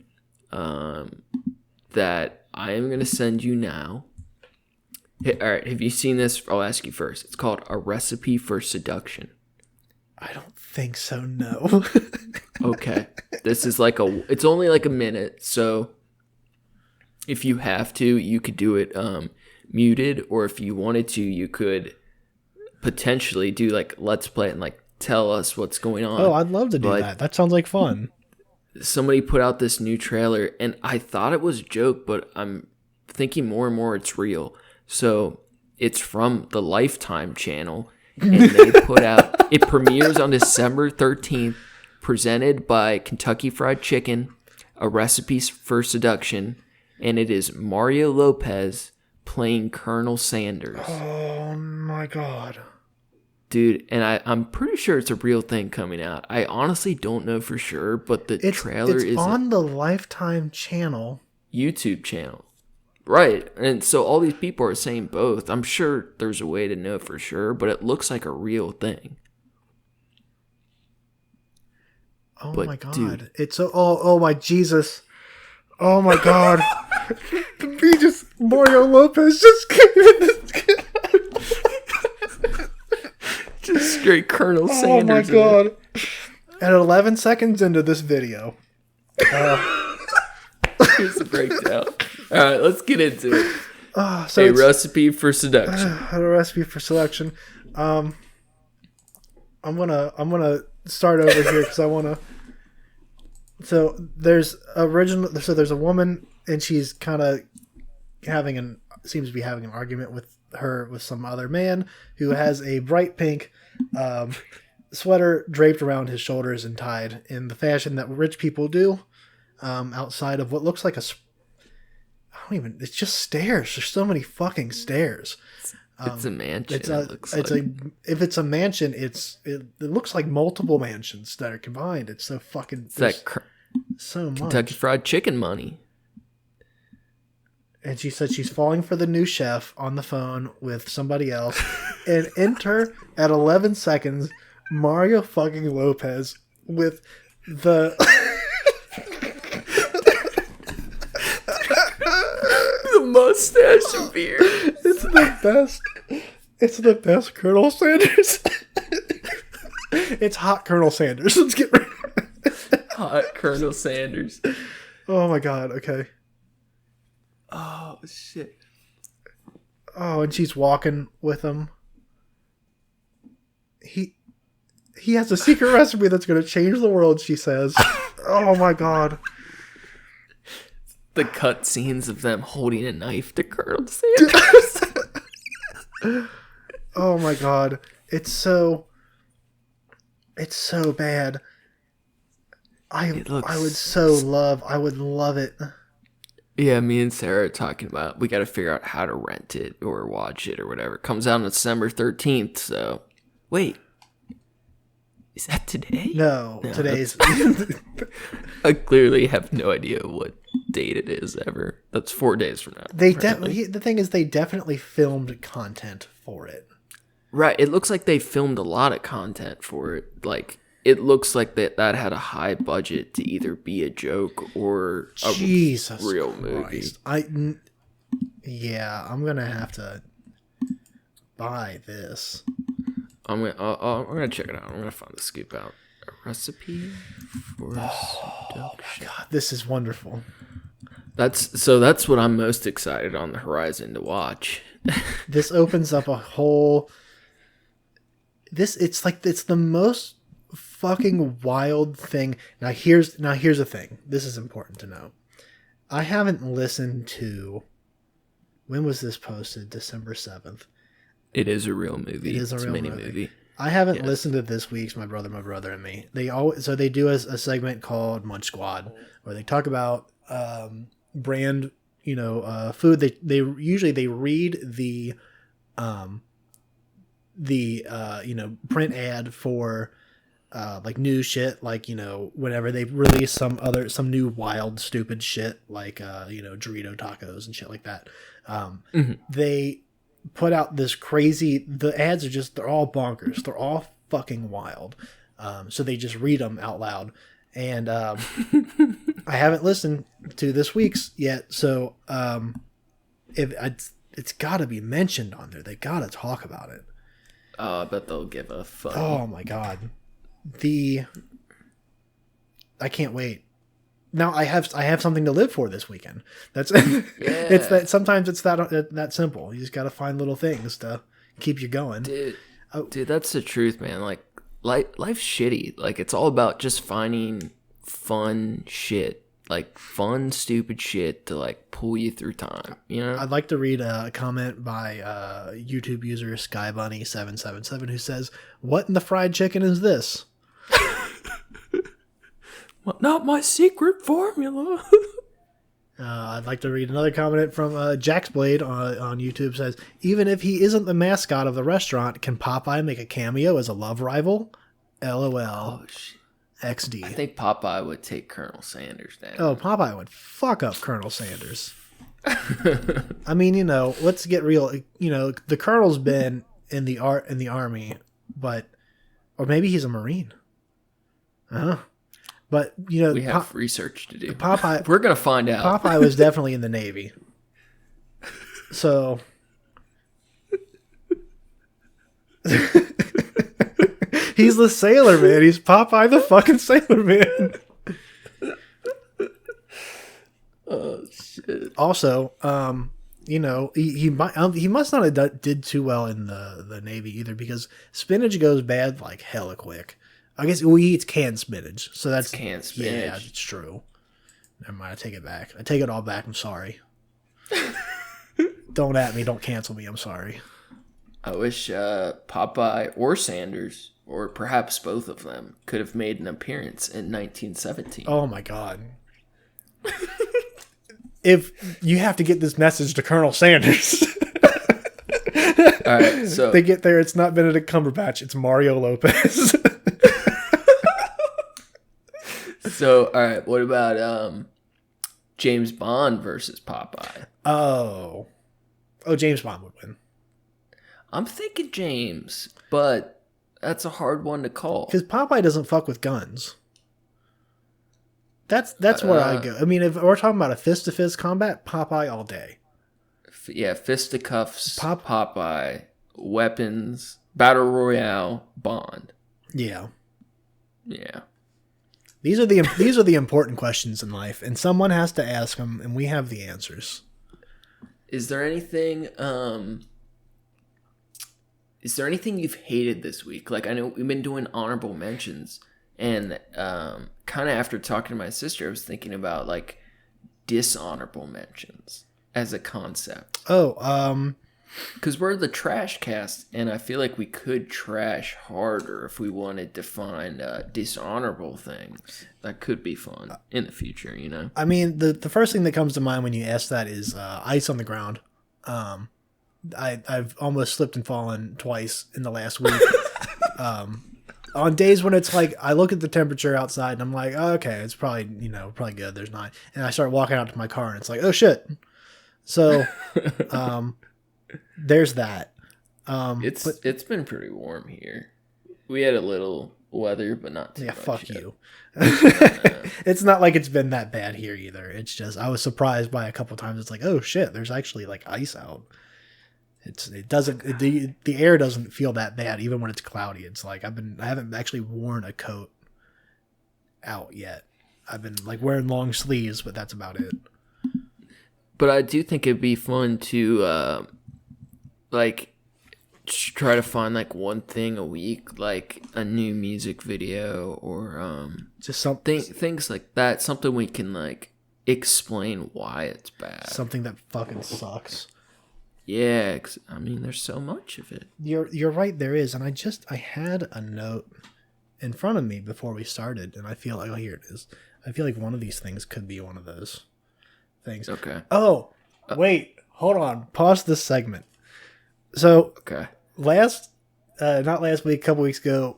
that I am going to send you now. Hey, all right, have you seen this? I'll ask you first. It's called A Recipe for Seduction. I don't think so, no. Okay. This is it's only a minute, so if you have to, you could do it muted, or if you wanted to, you could potentially do let's play it and tell us what's going on. Oh, I'd love to do that. That sounds like fun. Somebody put out this new trailer, and I thought it was a joke, but I'm thinking more and more it's real. So it's from the Lifetime channel, and they put out, it premieres on December 13th, presented by Kentucky Fried Chicken, A Recipe for Seduction, and it is Mario Lopez playing Colonel Sanders. Oh my god. Dude, and I'm pretty sure it's a real thing coming out. I honestly don't know for sure, but the trailer is on the Lifetime channel. YouTube channel. Right. And so all these people are saying both. I'm sure there's a way to know for sure, but it looks like a real thing. Oh my god. Dude, it's oh my Jesus. Oh my god. Mario Lopez just came in this kid. Just straight Colonel Sanders. Oh my god. At 11 seconds into this video. Here's the breakdown. All right, let's get into it. So a recipe for seduction. A recipe for selection. I'm gonna start over here because I wanna. So there's a woman, and she's kind of seems to be having an argument with some other man who has a bright pink sweater draped around his shoulders and tied in the fashion that rich people do, outside of what looks like it's just stairs. There's so many fucking stairs. It's a mansion. If it's a mansion, it looks like multiple mansions that are combined. It's so fucking so much. Kentucky Fried Chicken money. And she said she's falling for the new chef on the phone with somebody else. And enter at 11 seconds Mario fucking Lopez with the the mustache and beard. It's the best. It's the best Colonel Sanders. It's hot Colonel Sanders. Let's get rid of it. Hot Colonel Sanders. Oh my god, okay. Oh shit. Oh, and she's walking with him. He has a secret recipe that's going to change the world, she says. Oh my god. The cut scenes of them holding a knife to Colonel Sanders. Oh my god. It's so bad. I would love it. Yeah, me and Sarah are talking about we got to figure out how to rent it or watch it or whatever. It comes out on December 13th, so wait. Is that today? No, today's I clearly have no idea what date it is ever. That's 4 days from now. The thing is they definitely filmed content for it. Right, it looks like they filmed a lot of content for it. Like it looks like that had a high budget to either be a joke or a real movie. I'm gonna have to buy this. I'm gonna check it out. I'm gonna find the scoop out. A recipe for seduction. God, this is wonderful. That's what I'm most excited on the horizon to watch. This opens up a whole. It's the most fucking wild thing. Now here's the thing. This is important to know. I haven't listened to. When was this posted? December 7th. It is a real movie. It is a real movie. I haven't listened to this week's My Brother and Me. They do a segment called Munch Squad where they talk about brand, food. They usually read the print ad for like new shit, like whenever they release some new wild stupid shit like Dorito tacos and shit like that. They put out this crazy. The ads are they're all bonkers. They're all fucking wild. So they just read them out loud. And I haven't listened to this week's yet. So it's got to be mentioned on there. They got to talk about it. I bet they'll give a fuck. Oh my god. I can't wait. Now I have something to live for this weekend. That's it's that sometimes it's that simple. You just got to find little things to keep you going. Dude, that's the truth, man. Like life's shitty. Like it's all about just finding fun shit, like fun stupid shit to like pull you through time. I'd like to read a comment by YouTube user SkyBunny777 who says, "What in the fried chicken is this?" Well, not my secret formula. I'd like to read another comment from Jack's Blade on YouTube. Says, even if he isn't the mascot of the restaurant, can Popeye make a cameo as a love rival? LOL. Oh, shit. XD. I think Popeye would take Colonel Sanders down. Oh, Popeye would fuck up Colonel Sanders. I mean, let's get real. The Colonel's been in the army, or maybe he's a Marine. But we have research to do. Popeye, we're gonna find out. Popeye was definitely in the Navy, so he's the sailor man. He's Popeye the fucking sailor man. Oh shit! Also, he must not have did too well in the Navy either, because spinach goes bad like hella quick. I guess he eats canned spinach, so that's canned spinach. Yeah, it's true. Never mind, I take it back. I take it all back. I'm sorry. Don't at me. Don't cancel me. I'm sorry. I wish Popeye or Sanders, or perhaps both of them, could have made an appearance in 1917. Oh my god. If you have to get this message to Colonel Sanders. All right, so they get there, it's not Benedict Cumberbatch, it's Mario Lopez. So, all right, what about James Bond versus Popeye? Oh, James Bond would win. I'm thinking James, but that's a hard one to call. Because Popeye doesn't fuck with guns. That's where I go. I mean, if we're talking about a fist-to-fist combat, Popeye all day. Yeah, fisticuffs, Popeye, weapons, battle royale, Bond. Yeah. Yeah. These are the important questions in life, and someone has to ask them, and we have the answers. Is there anything you've hated this week? Like, I know we've been doing honorable mentions, and kind of after talking to my sister, I was thinking about like dishonorable mentions as a concept. Because we're the trash cast, and I feel like we could trash harder if we wanted to find dishonorable things. That could be fun in the future, you know? I mean, the first thing that comes to mind when you ask that is ice on the ground. I've almost slipped and fallen twice in the last week. On days when it's like, I look at the temperature outside, and I'm like, oh, okay, it's probably good. There's not. And I start walking out to my car, and it's like, oh, shit. So, there's that. It's been pretty warm here. We had a little weather, but not too much. Yeah, fuck yet. you. It's not like it's been that bad here either. It's just I was surprised by a couple times. It's like, oh shit, there's actually like ice out. The air doesn't feel that bad even when it's cloudy. It's like I haven't actually worn a coat out yet. I've been like wearing long sleeves, but that's about it. But I do think it'd be fun to like try to find like one thing a week, like a new music video or just something, things like that. Something we can like explain why it's bad. Something that fucking sucks. Yeah, I mean, there's so much of it. You're right, there is, and I had a note in front of me before we started, and I feel like here it is. I feel like one of these things could be one of those things. Okay. Oh, wait, hold on. Pause this segment. So, okay. Not last week, a couple weeks ago,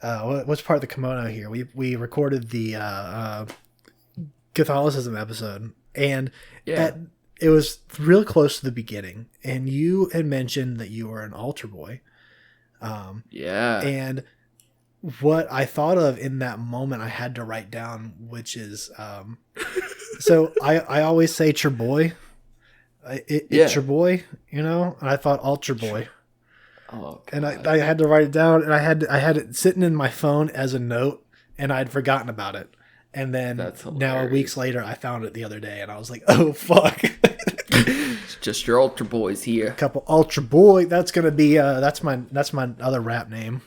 what's part of the kimono here? We recorded the Catholicism episode, and it was real close to the beginning, and you had mentioned that you were an altar boy. And what I thought of in that moment, I had to write down, which is, so I always say "your boy." It's your boy, you know. And I thought altar boy. Oh, God. And I had to write it down, and I had it sitting in my phone as a note, and I'd forgotten about it. And then now weeks later, I found it the other day, and I was like, "Oh fuck!" It's just your altar boys here. A couple altar boy. That's gonna be that's my other rap name.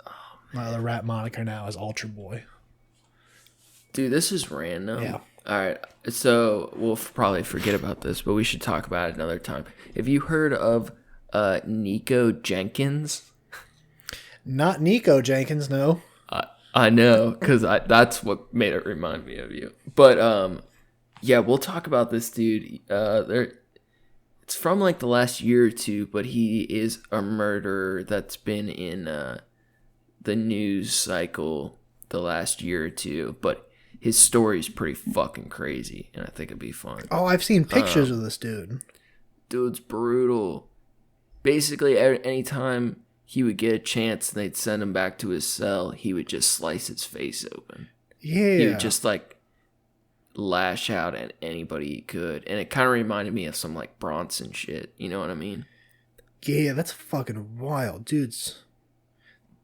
Oh, my other rap moniker now is Ultra Boy. Dude, this is random. Yeah. All right, so we'll probably forget about this, but we should talk about it another time. Have you heard of Nico Jenkins? Not Nico Jenkins, no. I know, because that's what made it remind me of you. But yeah, we'll talk about this dude. It's from like the last year or two, but he is a murderer that's been in the news cycle the last year or two. But his story's pretty fucking crazy, and I think it'd be fun. Oh, I've seen pictures of this dude. Dude's brutal. Basically, anytime he would get a chance and they'd send him back to his cell, he would just slice his face open. Yeah. He would just like lash out at anybody he could. And it kind of reminded me of some like Bronson shit. You know what I mean? Yeah, that's fucking wild. Dude's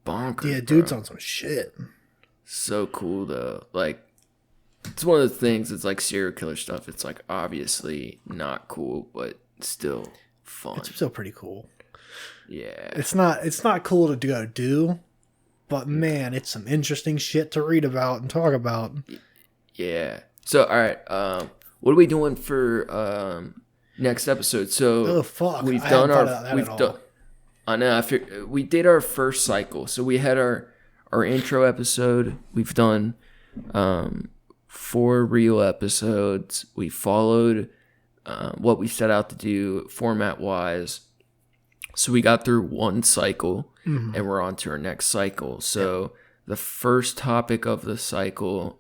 bonkers. Yeah, dude's on some shit. So cool though. Like, it's one of the things, it's like serial killer stuff. It's like obviously not cool, but still fun. It's still pretty cool. Yeah. It's not cool to go do, But man, it's some interesting shit to read about and talk about. Yeah. So all right, what are we doing for next episode? So Oh fuck, we've I done hadn't our thought of that we've at done. all. I know. We did our first cycle. So we had our intro episode. We've done 4 real episodes. We followed what we set out to do format wise. So we got through one cycle, and we're on to our next cycle. So the first topic of the cycle,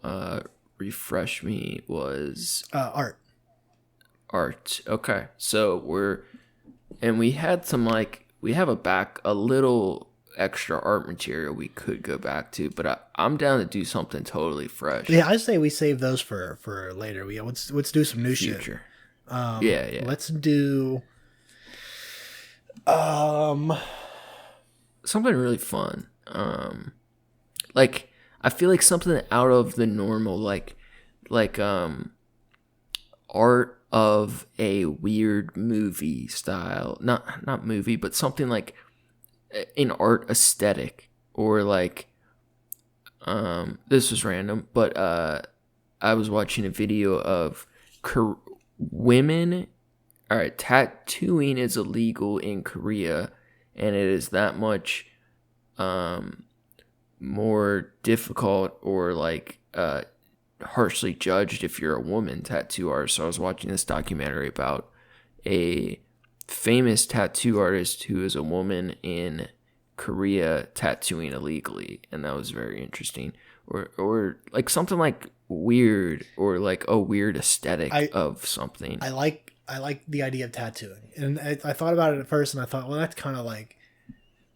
refresh me, was Art. Art. Okay. So we had some we have a little extra art material we could go back to, but I'm down to do something totally fresh. Yeah, I say we save those for later. Let's do some new Future. shit. Yeah. Let's do something really fun. Like I feel like something out of the normal, like art of a weird movie style, not movie, but something like an art aesthetic, or like this was random, but I was watching a video of women. All right, tattooing is illegal in Korea, and it is that much more difficult, or like harshly judged if you're a woman tattoo artist. So I was watching this documentary about a famous tattoo artist who is a woman in Korea tattooing illegally, and that was very interesting. Or like something like weird, or like a weird aesthetic of something. I like the idea of tattooing, and I thought about it at first, and I thought, well, that's kind of like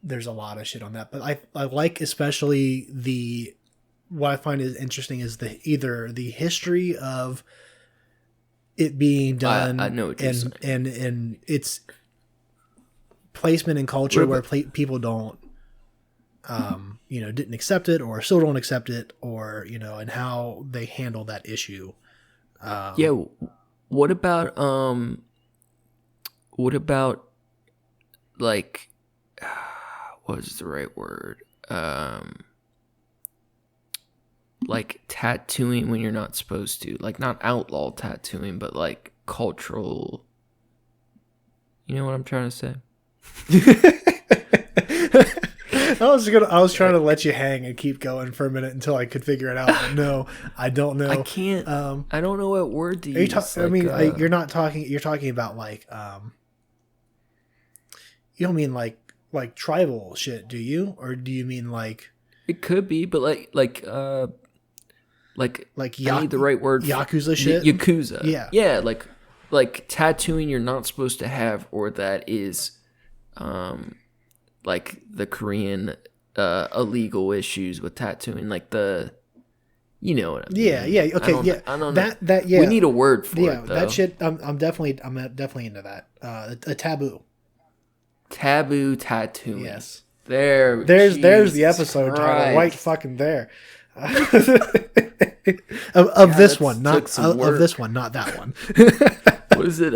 there's a lot of shit on that, but I like especially what I find is interesting is either the history of it being done, I know what you're saying. and its placement in culture where people don't, didn't accept it, or still don't accept it, or and how they handle that issue. Yeah. What about like what is the right word? Like tattooing when you're not supposed to, like not outlaw tattooing, but like cultural. You know what I'm trying to say? I was trying to let you hang and keep going for a minute until I could figure it out. But no, I don't know. I can't. I don't know what word to use. You're not talking. You're talking about like. You don't mean like tribal shit, do you? Or do you mean like? It could be, but like I need the right word. Yakuza shit. Yakuza. Yeah. Like tattooing you're not supposed to have, or that is, like the Korean illegal issues with tattooing, like the, you know what I mean? Yeah. Okay. I don't know. That yeah. We need a word for it. Though. That shit. I'm definitely into that. A taboo. Taboo tattooing. Yes. There's the episode title right fucking there. of this one, not that one. What is it?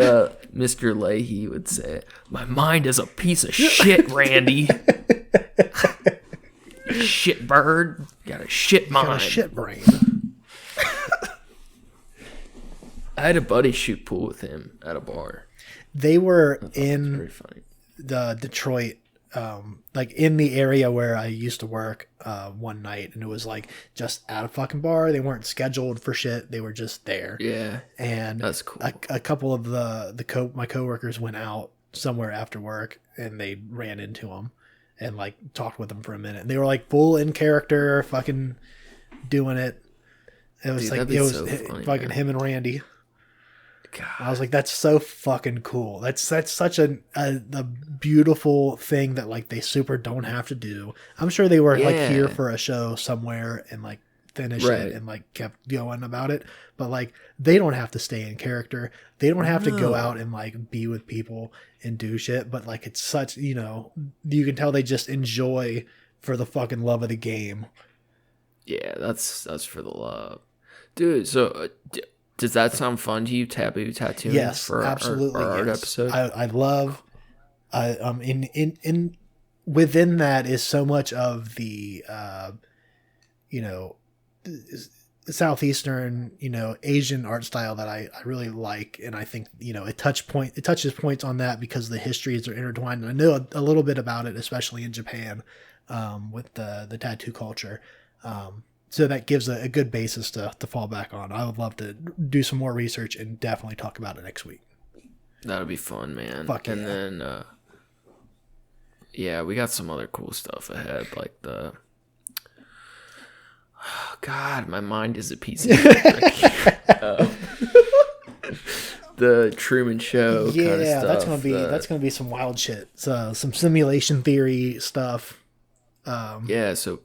Mr. Leahy would say, "My mind is a piece of shit, Randy. Shit bird, got a shit mind, got a shit brain." I had a buddy shoot pool with him at a bar. They were in very funny. The Detroit, like in the area where I used to work, one night, and it was like just at a fucking bar. They weren't scheduled for shit. They were just there. Yeah, and that's cool. A couple of my coworkers went out somewhere after work, and they ran into them and like talked with them for a minute. And they were like full in character, fucking doing it. It was funny, fucking him and Randy. God. I was like, that's so fucking cool. That's such a beautiful thing that like they super don't have to do. I'm sure they were like here for a show somewhere and like finished it and like kept going about it. But like they don't have to stay in character. They don't have to go out and like be with people and do shit. But like it's such, you can tell they just enjoy for the fucking love of the game. Yeah, that's for the love, dude. So. Does that sound fun to you, taboo tattooing? Yes, absolutely. Our art episode. I love, in within that is so much of the, you know, Southeastern, you know, Asian art style that I really like. And I think, you know, it touches points on that because the histories are intertwined. And I know a little bit about it, especially in Japan, with the tattoo culture. So that gives a good basis to fall back on. I would love to do some more research and definitely talk about it next week. That'll be fun, man. Fuck yeah. And then, yeah, we got some other cool stuff ahead, like the... Oh, God, my mind is a piece of shit. The Truman Show kind of stuff. That's gonna be some wild shit. So, some simulation theory stuff. Yeah, so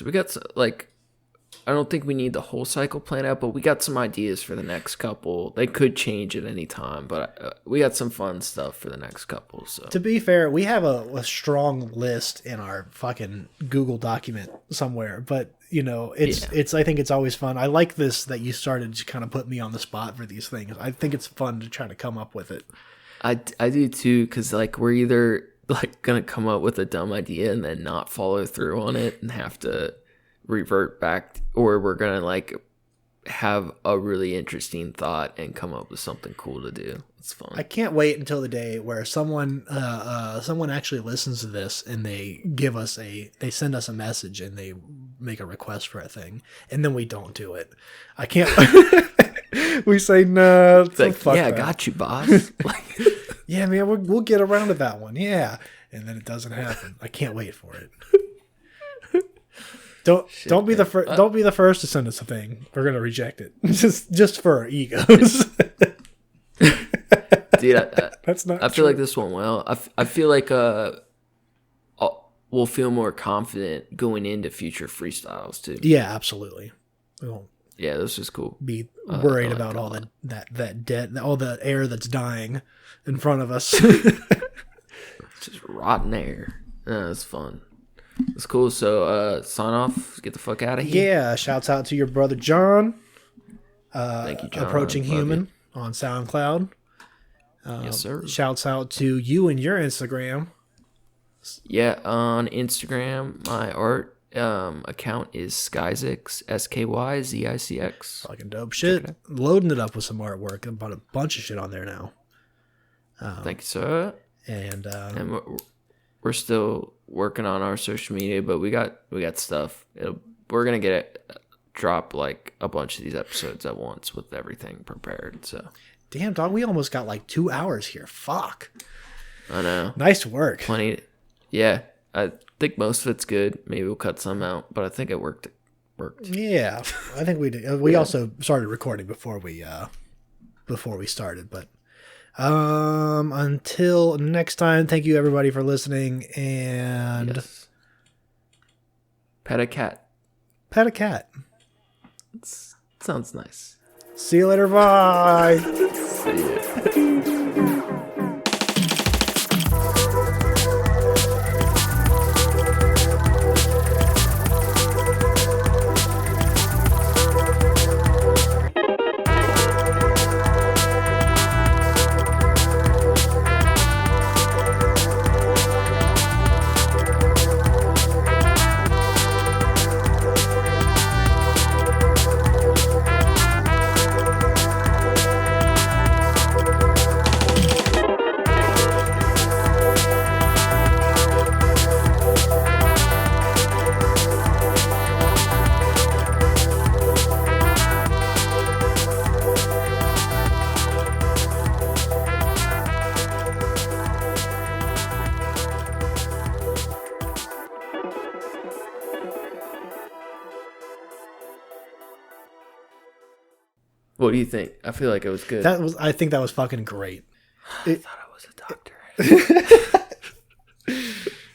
we got like, I don't think we need the whole cycle planned out, but we got some ideas for the next couple. They could change at any time, but we got some fun stuff for the next couple. So to be fair, we have a strong list in our fucking Google document somewhere, but you know, it's I think it's always fun. I like this that you started to kind of put me on the spot for these things. I think it's fun to try to come up with it. I do too, because like we're either like gonna come up with a dumb idea and then not follow through on it and have to revert back, or we're gonna like have a really interesting thought and come up with something cool to do. It's fun. I can't wait until the day where someone actually listens to this and they send us a message and they make a request for a thing, and then we don't do it. I can't. We say no. It's like, yeah, I got you, boss. Yeah, man, we'll get around to that one. Yeah, and then it doesn't happen. I can't wait for it. Don't be the first. Don't be the first to send us a thing. We're gonna reject it just for our egos. Dude, that's not. I feel like this went well. I feel like we'll feel more confident going into future freestyles too. Yeah, absolutely. We won't. Yeah, this is cool. Be worried about all that dead, all the air that's dying in front of us. Just rotten air. It's fun. It's cool. So sign off. Get the fuck out of here. Yeah. Shouts out to your brother John. Thank you, John. Approaching Human on SoundCloud. Yes, sir. Shouts out to you and your Instagram. Yeah, on Instagram, my art account is Skyzix, SKYZICX. Fucking dope shit. Loading it up with some artwork. About a bunch of shit on there now. Thank you, sir. And we're still working on our social media, but we got stuff. We're gonna get it drop like a bunch of these episodes at once with everything prepared. So damn, dog, we almost got like 2 hours here. Fuck. I know. Nice work. Plenty. Yeah, I think most of it's good. Maybe we'll cut some out, but I think it worked. Yeah, I think we did. We also started recording before we started, but until next time, thank you everybody for listening, and yes. Pet a cat. Pet a cat. Sounds nice. See you later. Bye. See ya. What do you think? I feel like it was good. I think that was fucking great. I thought I was a doctor.